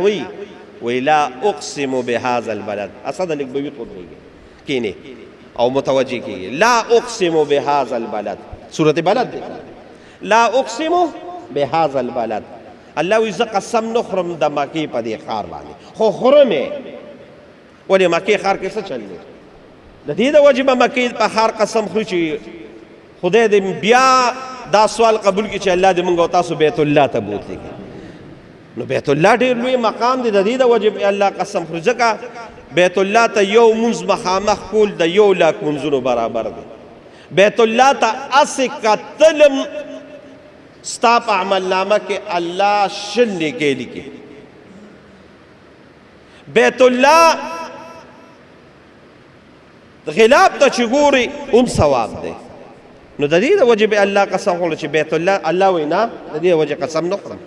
وایي لا اقسم بهذا البلد. اسد لږ به وي ودرېږي کینې او متوجه کېږي. لا اقسم بهذا البلد، سورة بلد دی. لا اقسم بهذا البلد. الله وایي زه قسم نه خورم د مکې په دې ښار باندې، خو خورم یې. ولې مکې ښار کې څه چل دی؟ د دې د وجې به مکې په ښار قسم خوري چې خدای دې بیا دا سوال قبول کړي چې الله دې موږ او تاسو بیت الله ته بوتلي. نو بیت الله ډېر لوی مقام دی، د دې د وجې به الله قسم خوري، ځکه بیت الله ته یو مونځ مخامخ کول د 1,00,000 مونځونو برابر دی. بیت الله ته هسې کتلم ستا په عمل نامه کې الله 20 نیکۍ لیکي. بیت الله غلاف ته چې ګوري هم ثواب دی. نو د دې د وجې به الله قسم وکړو چې بیت الله الله وایي نه د دې وجې قسم نه خورم.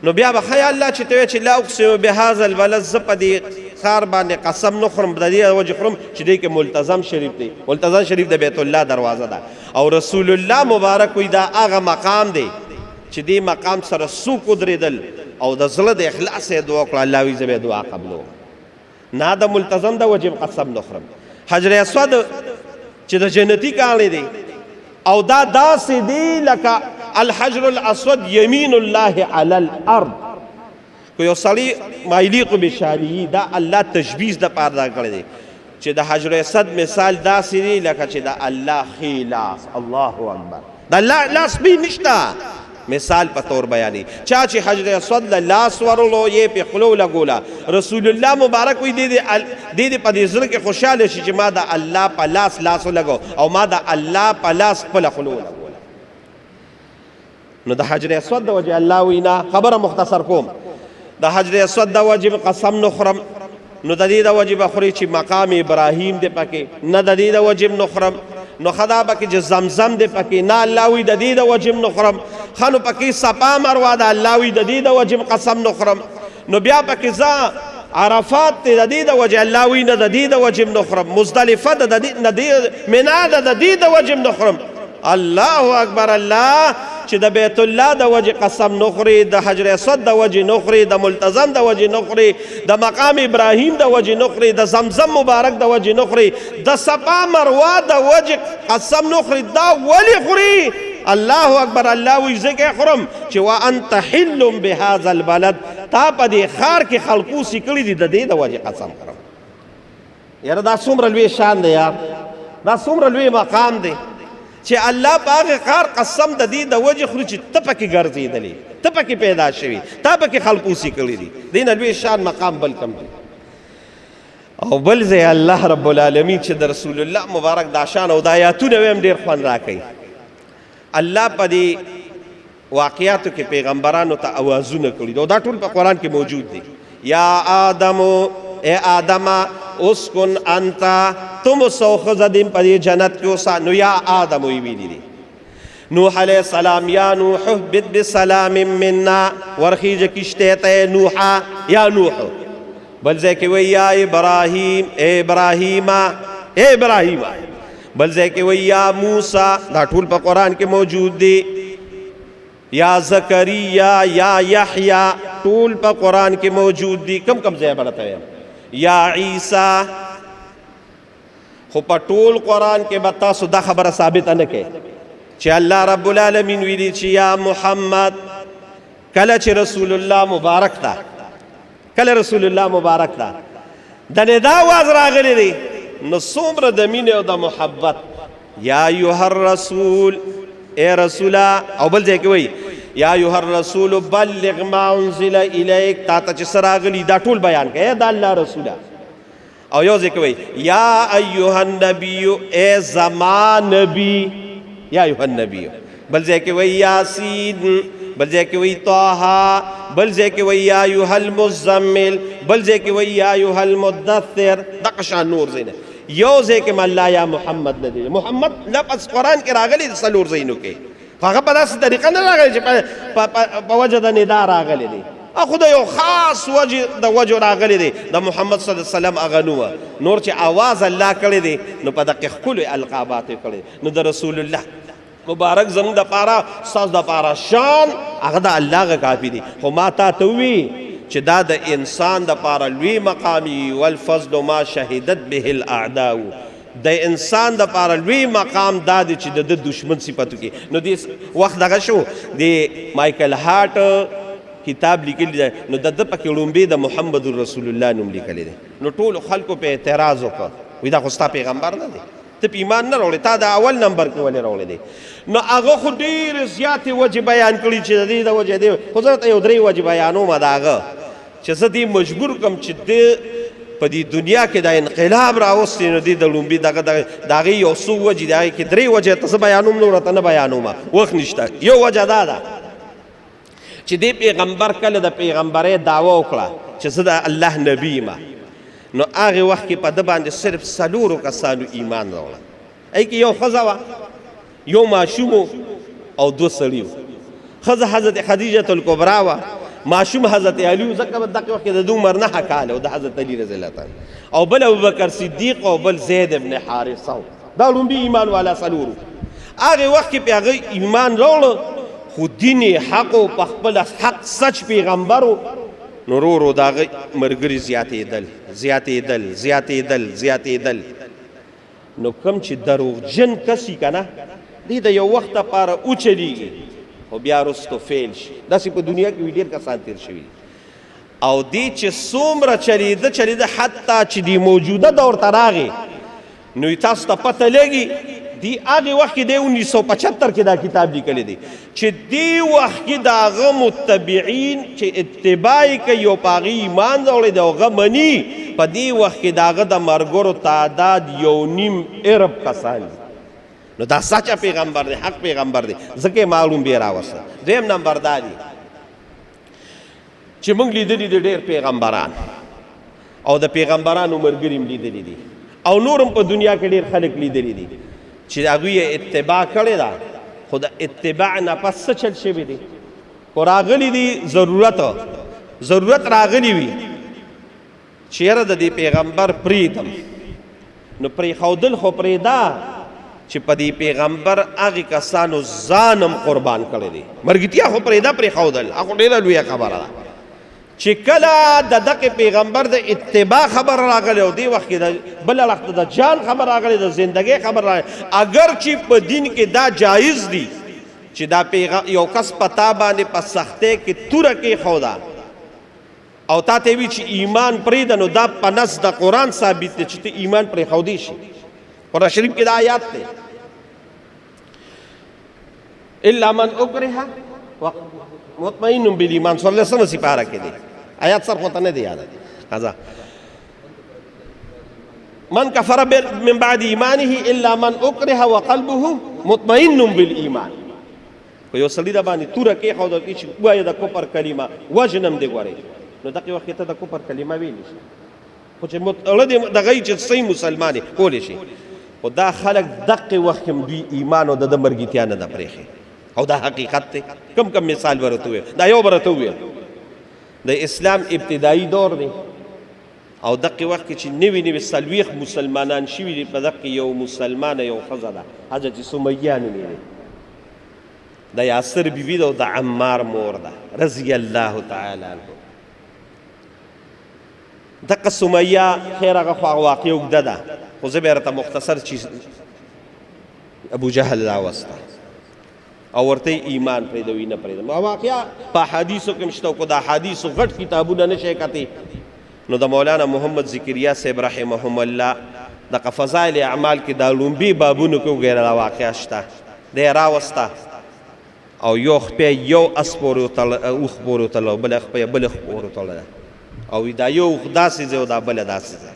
نو بیا به ښه الله چې ته وایې چې لا اقسم بهذا البلد، زه په دې ښار باندې قسم نه خورم، د دې وجې خورم چې دې کې ملتزم شریف دی. ملتزم شریف د بیت الله دروازه ده او رسول الله مبارک وایي دا هغه مقام دی چې دې مقام سره څوک ودرېدل او د زړه د اخلاص یې دعا کړه، الله وایي زه به یې دعا قبلوم. نه د ملتزم د وجې قسم نه خورم. حجر اسود چې د جنتي کاڼی دی او دا داسې دی لکه الحجر الاسود یمین الله علی الارض. که یو سړی مایلیق بشانیي دا الله تشبیه د پاره دا کړی دی چې د حجر اسود مثال داسې دی لکه چې د الله ښی لاس. الله اکبر. د الله لاس بی نشته مثال په طور بیانې. چا چې حجر اسود له لاس ورلو یې په خولو لګوله، رسول الله مبارک وایي دې په دې زړه کې خوشحاله شي چې ما د الله په لاس ولګو او ما د الله په لاس خپله خولو ولګوله. نو د حجر اسود د وجې الله وایي نه. خبره مختصر کوم، د حجر اسود د وجې قسم نه خورم. نو د دې د وجې به خوري چې مقام ابراهیم دی پکې، نه د دې د وجې نه خورم. نو خدا پکې چې زمزم دی پکې، نه الله وایي د دې د وجې نه خورم. ښه نو پکې صفا مروه ده، الله وایي د دې د وجې قسم نه خورم. نو بیا پکې زه عرفات دی د دې د وجې الله وایي نه د دې د وجې نه خورم. مزدلفه ده د دې منا ده د دې د وجې نه خورم. الله اکبر. الله چې د بیت الله د وجې قسم نه خوري، د حجر اسود د وجې نه خوري، د ملتزم د وجې نه خوري، د مقام ابراهیم د وجې نه خوري، د زمزم مبارک د وجې نه خوري، د صفا مروه د وجې قسم نه خوري. دا ولې خوري؟ الله اکبر. الله وایي ځکه خورم چې وانت حل بهذا البلد، تا په دې ښار کې خلقوسي کړي دي، د دې د وجې قسم خورم. یاره دا څومره لوی شان دی یار، دا څومره لوی مقام دی چې الله په هغه ښار قسم د دې د وجې خوري چې ته پکې ګرځېدلې، ته پکې پیدا شوي، تا پکې خلقوسي کړي دي. دې نه لوی شان مقام بل کم دی. او بل ځای الله رب العالمین چې د رسول الله مبارک دا شان او د آیاتونه ویم ډېر خوند راکوي. الله په دې واقعاتو کې پیغمبرانو ته اوازونه کړي دي او دا ټول په قرآن کې موجود دي. یا آدمو، اے آدمه اسکن انتا، تم سوخزدیم په دې جنت کې اوسه. نو یا آدم وی ویلي دي. نوح علیہ السلام یا نوح اهبط بسلام منا، ورخیجه کشته ته نوحا یا نوح. بل ځای کې وی یا ابراهیم، اے ابراهیم، اے ابراهیم. بل ځای کې وی یا موسی. دا ټول په قرآن کې موجود دي. یا زکریا، یا یحیی، ټول په قرآن کې موجود دي. کم کم ځای بلته ویم یا عیسی. خو په ټول قرآن کې به تاسو دا خبره ثابته نه کوي چې الله رب العالمین ویلي چې یا محمد. کله چې رسول الله مبارک ته، کله رسول الله مبارک ته د ندا آواز راغلی دی، نو څومره د مینې او د محبت. یا ایها الرسول، اے رسوله. او بل ځای کې وایي یا ایها الرسول بلغ ما انزل الیک، تا ته چې څه راغلي دا ټول بیان کړه د الله رسوله. او یو ځای کې وایي یا ایها النبی، اے زما نبی، یا ایها النبی. بل ځای کې وایي یاسین، بل ځای کې وایي طه، بل ځای کې وایي یا ایها المزمل، بل ځای کې وایي یا ایها المدثر. دغه شان نور ځای نه. یو ځای کې الله یا محمد نه دی. محمد لفظ قرآن کې راغلی د څلور ځایونو کې، هغه په داسې طریقه نه راغلی چې په وجه د ندا راغلی دی. خو د یو خاص وجه د وجه راغلی دی د محمد صلی الله علیه وسلم هغه نور چې آواز الله کړی دی نو په دقیق ښکلو القابات یې کړی. نو د رسول الله مبارک زموږ دپاره ستاسو دپاره شان هغه د الله هغه کافي دی. خو ما تا ته ووي چې دا د انسان دپاره لوی مقامي والفضل ما شهدت به الاعداء. د انسان دپاره لوی مقام دا دی چې د دشمن صفتو کې. نو دې وخت دغه شو د مایکل هارټ کتاب لیکلی دی، نو د ده پکې لومبې د محمد رسول الله نوم لیکلی دی. نو ټولو خلکو په اعتراض وکړ، وایي دا خو ستا پیغمبر نه دی، ته په ایمان نه راوړې، تا د اول نمبر کې ولې راوړی دی؟ نو هغه خو ډېرې زیاتې وجې بیان کړي چې د دې د وجې دی. خو زه درته یو درې وجې بیانومه د هغه چې زه دې مجبور کړم چې د په دې دنیا کې دا انقلاب راوستی. نو دې د لومبي د هغې یو څو وجې د هغې کې درې وجې ته زه بیانوم، نور ورته نه بیانومه، وخت نشته. یو وجه دا ده چې دې پیغمبر کله د پیغمبرۍ دعوه وکړه چې زه د الله نبی یم، نو هغې وخت کې په ده باندې صرف 4 کسانو ایمان راوړه. ای کې یو ښځه وه، یو ماشوم او 2 سړي وو. ښځه حضرت خدیجة الکبرا وه، ماشوم حضرت علی و، ځکه دغه وخت کې د ده عمر 9 کاله و، د حضرت علی رضی الله تعالی، او بل ابوبکر صدیق او بل زید ابن حارثه و. دا لومبي ایمان والا 4 وو. هغې وخت کې پې هغه ایمان راوړه، خو دین یې حق و، په خپل حق سچ پیغمبر و. نو ورو ورو د هغه ملګري زیاتېدل. نو کوم چې دروغجن کس وي که نه، دی د یو وخت لپاره وچلیږي، خو بیا وروستو فیل شي. داسې په دنیا کې ډېر کسان تېر شوي دي. او دی چې څومره چلیده حتی چې دی موجوده دور ته راغی، نو تاسو ته پته لګي دی هغې وخت کې دی 1975 کې دا کتاب لیکلی دی چې دی وخت کې د هغه متبعین چې اتباع یې کوي او په هغې ایمان راوړی دی او هغه مني، په دې وخت کې د هغه د ملګرو تعداد 1.5 ارب کسان دي. نو دا سچه پیغمبر دی، حق پیغمبر دی، ځکه یې معلوم بې راوسته. دویم نمبر دا دی چې موږ لیدلي دي ډېر پیغمبران او د پیغمبرانو ملګري هم لیدلي دي، او نور هم په دنیا کې ډېر خلک لیدلي دي چې هغوی یې اتباع کړې ده، خو د اتباع نه پس څه چل شوي دي؟ خو راغلي دي ضرورت راغلی وي چې یاره د دې پیغمبر پرېږدم، نو پرېښودل خو پرېږده چې په دې پیغمبر هغې کسانو ځان هم قربان کړی دی. مرګتیا خو پرېږده، پرېښودل هغه ډېره لویه خبره ده. چې کله د دغه پیغمبر د اتباع خبر راغلی او دې وخت کې د بل اړخ ته د جان خبر راغلی، د زندګۍ خبر راغلی، اگر چې په دین کې دا جایز دی چې دا یو کس په تا باندې په سختۍ کې توره کېښوده او تا ته وي چې ایمان پرېږده، نو دا په نص د قرآن ثابت دی چې ته ایمان پرېښودی شي. قرآن شریف کې دا آیات دی الا من اکره مطمئن بالایمان، 14 سپاره کې دی. آیات سر خو ته نه دی یاده. من کفر من بعد ایمانه الا من اکره وقلبه مطمئن بالایمان. که یو سړي د باندې توره کېښوده چې ووایه د کفر کلمه، وژنم دې ګورې، نو دغې وخت کې ته د کفر کلمه ویلی شي، خو چې اړه دې دغه یي چې صحیح مسلمان یې کولی شي. خو دا خلک دغې وخت کې دوی ایمان او د ده مرګتیا نه ده پرېښې، او دا حقیقت دی. کم مثال ورته وویل، دا یو به راته وویل د اسلام ابتدایي دور دی، او دغې وخت کې چې نوي 40 مسلمانان شوي دي. په دغې یو مسلمانه یو ښځه ده، حضرت سمیه نومېږي، د یاسر بیبي ده او د عمار مور ده رضی الله تعالی عنه. دغه سمیه خیر هغه خو هغه واقع اوږده ده، خو زه به یې راته مختصر چې ابو جهل راوسته او ورته ایمان پرېږدوي نه پرېږدم. واقعه په احادیثو کې هم شته، خو د احادیثو غټ کتابونه نه شئ کتلی. نو د مولانا محمد ذکریا صاحب رحمهم الله دغه فضایل اعمال کې دا لومبي بابونو کې وګوره دا واقعه شته. دی یې راوسته او یو خپې یو اس پورې اوښ پورې وتړله، بله خپې بل اوښ پورې وتړله، او دا یو اوښ داسې ځای او دا بله داسې ځای.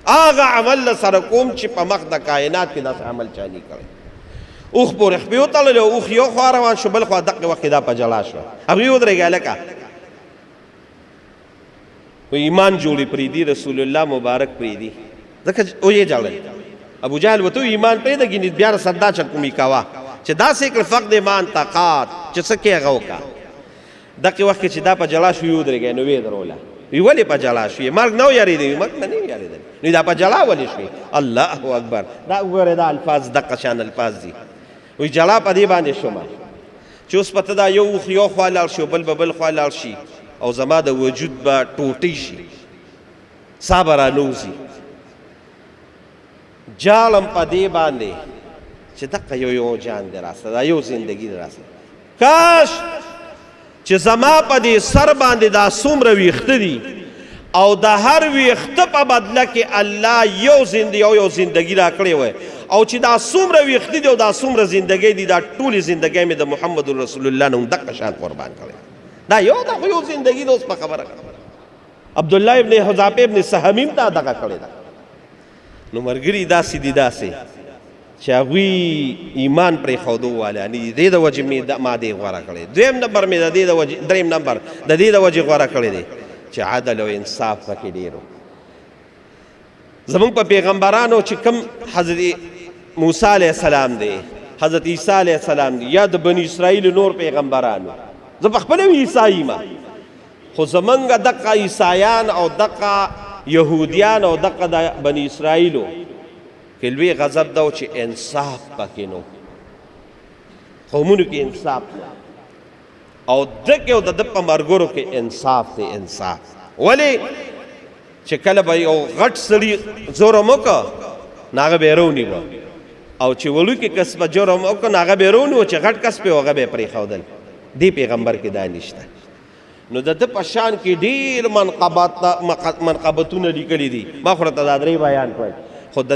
هغه عمل سره کوم چې په مخ د کائنات کې داسې عمل چا نه کړی. اوښ پورې خپې وتړلې او اوښ یو خوا روان شو، بل خوا دغې وخت کې دا په جلا شوه. هغوی ودرېږه هلکه و ایمان جوړې پرېږدي، رسول الله مبارک پرېږدي، ځکه او یې جړل. ابو جهل ورته ایمان پرېږده ګینې بیا رسه دا چکومي کوه چې داسې کړه فقد مان طاقات چې څه کې هغه وکړه. دغې وخت کې چې دا په جلا شو یې ودرېږی، نو ویې دروله. وی ولې په جلا شوې؟ مرګ نه و یارېدی؟ مرګ نه وي یارېدلی، نو دا په جلا ولې شوې؟ الله اکبر. دا وګورئ دا الفاظ دغه شان الفاظ دي. وی جلا په دې باندې شومه چې اوس پته دا یو اوښ یو خوا لاړ شي، بل به بل خوا لاړ شي، او زما د وجود به ټوټې شي، ساه به رانوځي. جالم په دې باندې چې دغه یو جان دی راسره، دا یو زندګي دی راسره. کاش چې زما په دې سر باندې دا څومره ویښته دي، او د هر ویښته په بدله کې الله یو زندګي را کړې وای، او چې دا څومره ویښته دي او دا څومره زندګۍ دي، دا ټولې زندګۍ مې د محمد رسول الله نه هم دغه شان قربان کړی. دا یو زندګي ده. اوس په خبره عبدالله ابن حذافه ابن سهمیم ته دغه کړې ده. نو ملګري داسې دي داسې چې هغوی ایمان پرېښودو والا نه دي. د دې د وجې مې ما دې غوره کړی. دریم نمبر د دې د وجې غوره کړی دی چې عدل او انصاف پکې ډېر و. زمونږ په پیغمبرانو چې کوم حضرت موسی علیه السلام دی، حضرت عیسی علیه السلام دی، یا د بني اسرائیل نور پیغمبرانو، زه پخپله عیسائی یم، خو زمونږ دقه عیسایان او دقه یهودیان او دقه د بني اسرائیلو کې لوی غضب دا و چې انصاف پکې نو، قومونو کې انصاف او دکې او د ده په مرګرو کې انصاف دی. انصاف ولې چې کله به یو غټ سړي جرم وکړه نو هغه به یې رونیوه، او چې وړوکي کس به جرم وکړه نو هغه به یې رونیوه، چې غټ کس پې و هغه به یې پرېښودل. دې پیغمبر کې دا نشته. نو د ده په شان کې ډېر منقبتونه لیکلي دي. ما خو راته دا درې بیان کړل، خو د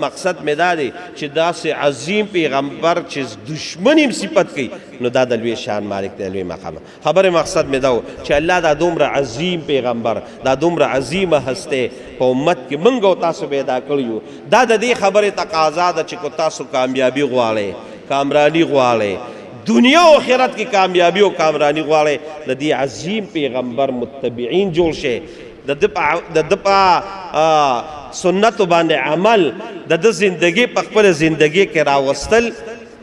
مقصد مې دا دی چې داسې عظیم پیغمبر چې دشمن یې صفت کوي نو دا د لوی شان مالک دی، لوی مقام. خبرې مقصد مې دا و چې الله دا دومره عظیم پیغمبر، دا دومره عظیمه هستی په امت کې موږ او تاسو پیدا کړي یو. دا د دې خبرې تقاضا ده چې کو تاسو کامیابي غواړئ، کامراني غواړئ، دنیا او آخرت کې کامیابی او کامرانی غواړئ، د دې عظیم پیغمبر متبعین جوړ شئ، د ده په سنتو باندې عمل، د ده زندگی په خپله زندگی کې راوستل،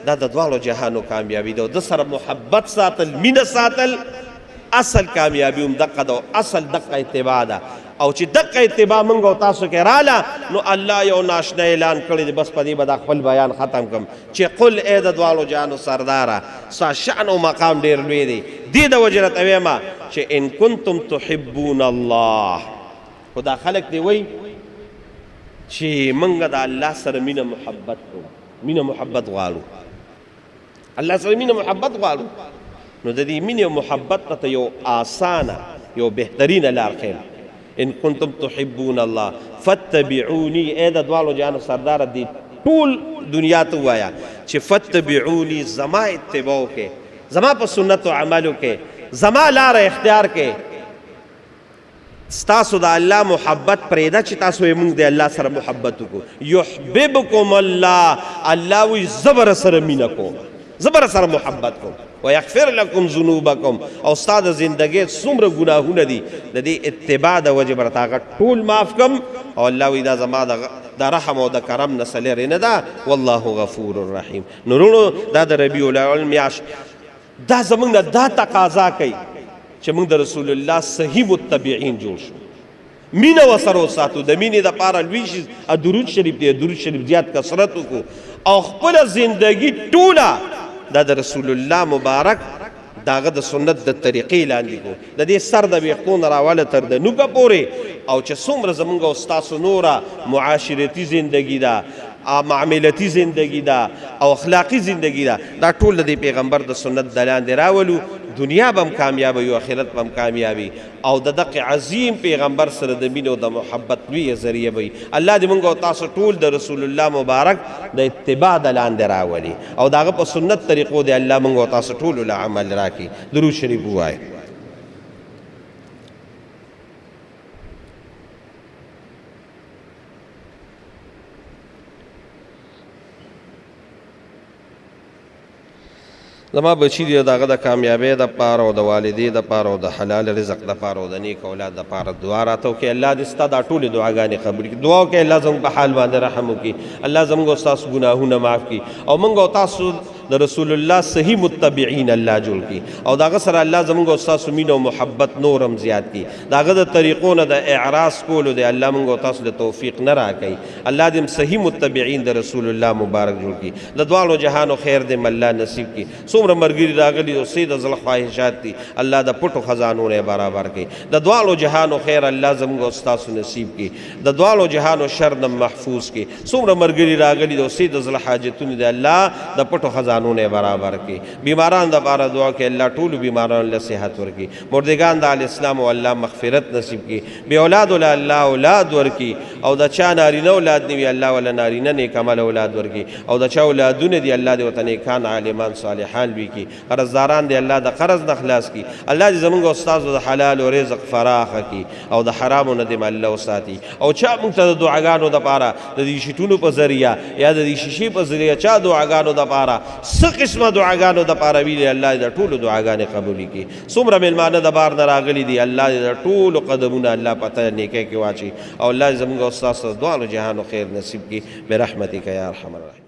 دا د دواړو جهانو کامیابي ده. او ده سره محبت ساتل، مینه ساتل، اصل کامیابي هم دقه ده، اصل دقه اتباع ده. او چې دقه اتباع موږ او تاسو کې راله نو الله یو ناشنا اعلان کړی دی. بس په دې به دا خپل بیان ختم کړم چې قل ای د دواړو جهانو سرداره، ستا شأن او مقام ډېر لوی دی. دې د وجې راته ویمه چې ان کنتم تحبون الله، خو دا خلک دی وایي چې موږ د الله سره مینه محبت کوو، مینه محبت غواړو، الله سره مینه محبت غواړو. نو د دې مینې او محبت ته یو آسانه، یو بهترینه لار ښیم. ان کنتم تحبون الله فاتبعوني، ای د دواړو جهانو سرداره دی ټول دنیا ته ووایه چې فتبعوني، زما اتباع وکړئ، زما په سنتو عمل وکړئ، زما لاره اختیار کړئ. ستاسو د الله محبت پرېږده چې تاسو یې موږ د الله سره محبت وکړو. یحببکم الله، الله وایي زه به رسره مینه کوم، زه به رسره محبت کوم. ویغفر لکم ذنوبکم، او ستا د زندګۍ څومره ګناهونه دي د دې اتباع د وجې به راته هغه ټول معاف کړم. او الله وایي دا زما د رحم او د کرم نه څه لرې نه ده. والله غفور رحیم. نو وروڼو دا د ربیع الاول میاشت دا زموږ نه دا تقاضا کوي چې موږ د رسول الله صحیح متبعین جوړ شو، مینه ورسره وساتو. د مینې دپاره لوی شي درود شریف دی، درود شریف زیات کثرت وکړو او خپله زندګي ټوله دا د رسول الله مبارک د هغه د سنت د طریقې لاندې کو، د دې سر د ویښتو نه راواله تر د نوکه پورې. او چې څومره زموږ او ستاسو نوره معاشرتي زندګي ده، معاملتي زندگی ده او اخلاقی زندگی ده، دا ټول د پیغمبر د سنت د لاندې راولو. دنیا به هم کامیابی او آخرت به هم کامیابی. او د دغه عظیم پیغمبر سره د مینې او د محبت لویه ذریعه به وي. الله دې موږ او تاسو ټول د رسول الله مبارک د اتباع د لاندې راولي او د هغه په سنت طریقو دې الله موږ او تاسو ټولو له عمل راکړي. درود شریف ووایئ. زما بچی دی دغه د کامیابی د پاره او د والدې د پاره او د حلال رزق د پاره او د نیک اولاد د پاره دعا راته وکړي. الله دې ستا دا ټولې دعاګانې قبول کړي. دعا وکړئ الله زموږ په حال باندې رحم وکړي، الله زموږ او ستاسو ګناهونه معاف کړي او موږ او تاسو د رسول الله صحیح متبعین الله جوړ کړي او دغه سره الله زموږ او ستاسو مینه او محبت نور هم زیات کړي. دغه د طریقو نه د اعراض کولو دی الله موږ او تاسو له توفیق نه راکړي. الله دې صحیح متبعین د رسول الله مبارک جوړ کړي. د دواړو جهانو خیر دې الله نصیب کړي. څومره مرګري راغلي او سید زل خواهشات دي الله د پټو خزانو نه برابر کړي. د دواړو جهانو خیر الله زموږ او تاسو نصیب کړي. د دواړو جهانو شر نه محفوظ کړي. څومره مرګري راغلي او سید زل حاجتونه دي الله د پټو خزانو نه برابر کړي. بیماران د پاره دعا کوي الله ټول بیماران له صحت ورکړي. مردگان د اسلام او الله مغفرت نصیب کړي. بی اولاد ول الله اولاد ورکړي او د چا نارینه اولاد دی الله ول نارینه نیک عمل اولاد ورکړي او د چا اولادونه دی الله دې وطن کان عالمان صالحان وي کی. قرضداران دی الله د قرض نه خلاص کی. الله دې زموږ استاد د حلال او رزق فراخ کی او د حرامو نه دې الله وساتي. او چا موږ ته د دعاګانو د پاره د دې شټونو په ذریعہ یا د دې شیشې په ذریعہ چا دعاګانو د پاره څه قسمه دعاګانو دپاره ویلې الله دې د ټولو دعاګانې قبولې کړي څومره میلمانه د بار نه راغلي دي الله دې د ټولو قدمونه الله پته نیکۍ کې واچي او الله زموږ او ستاسو دواړو جهانو خیر نصیب کړي برحمتک یا ارحم الراحمین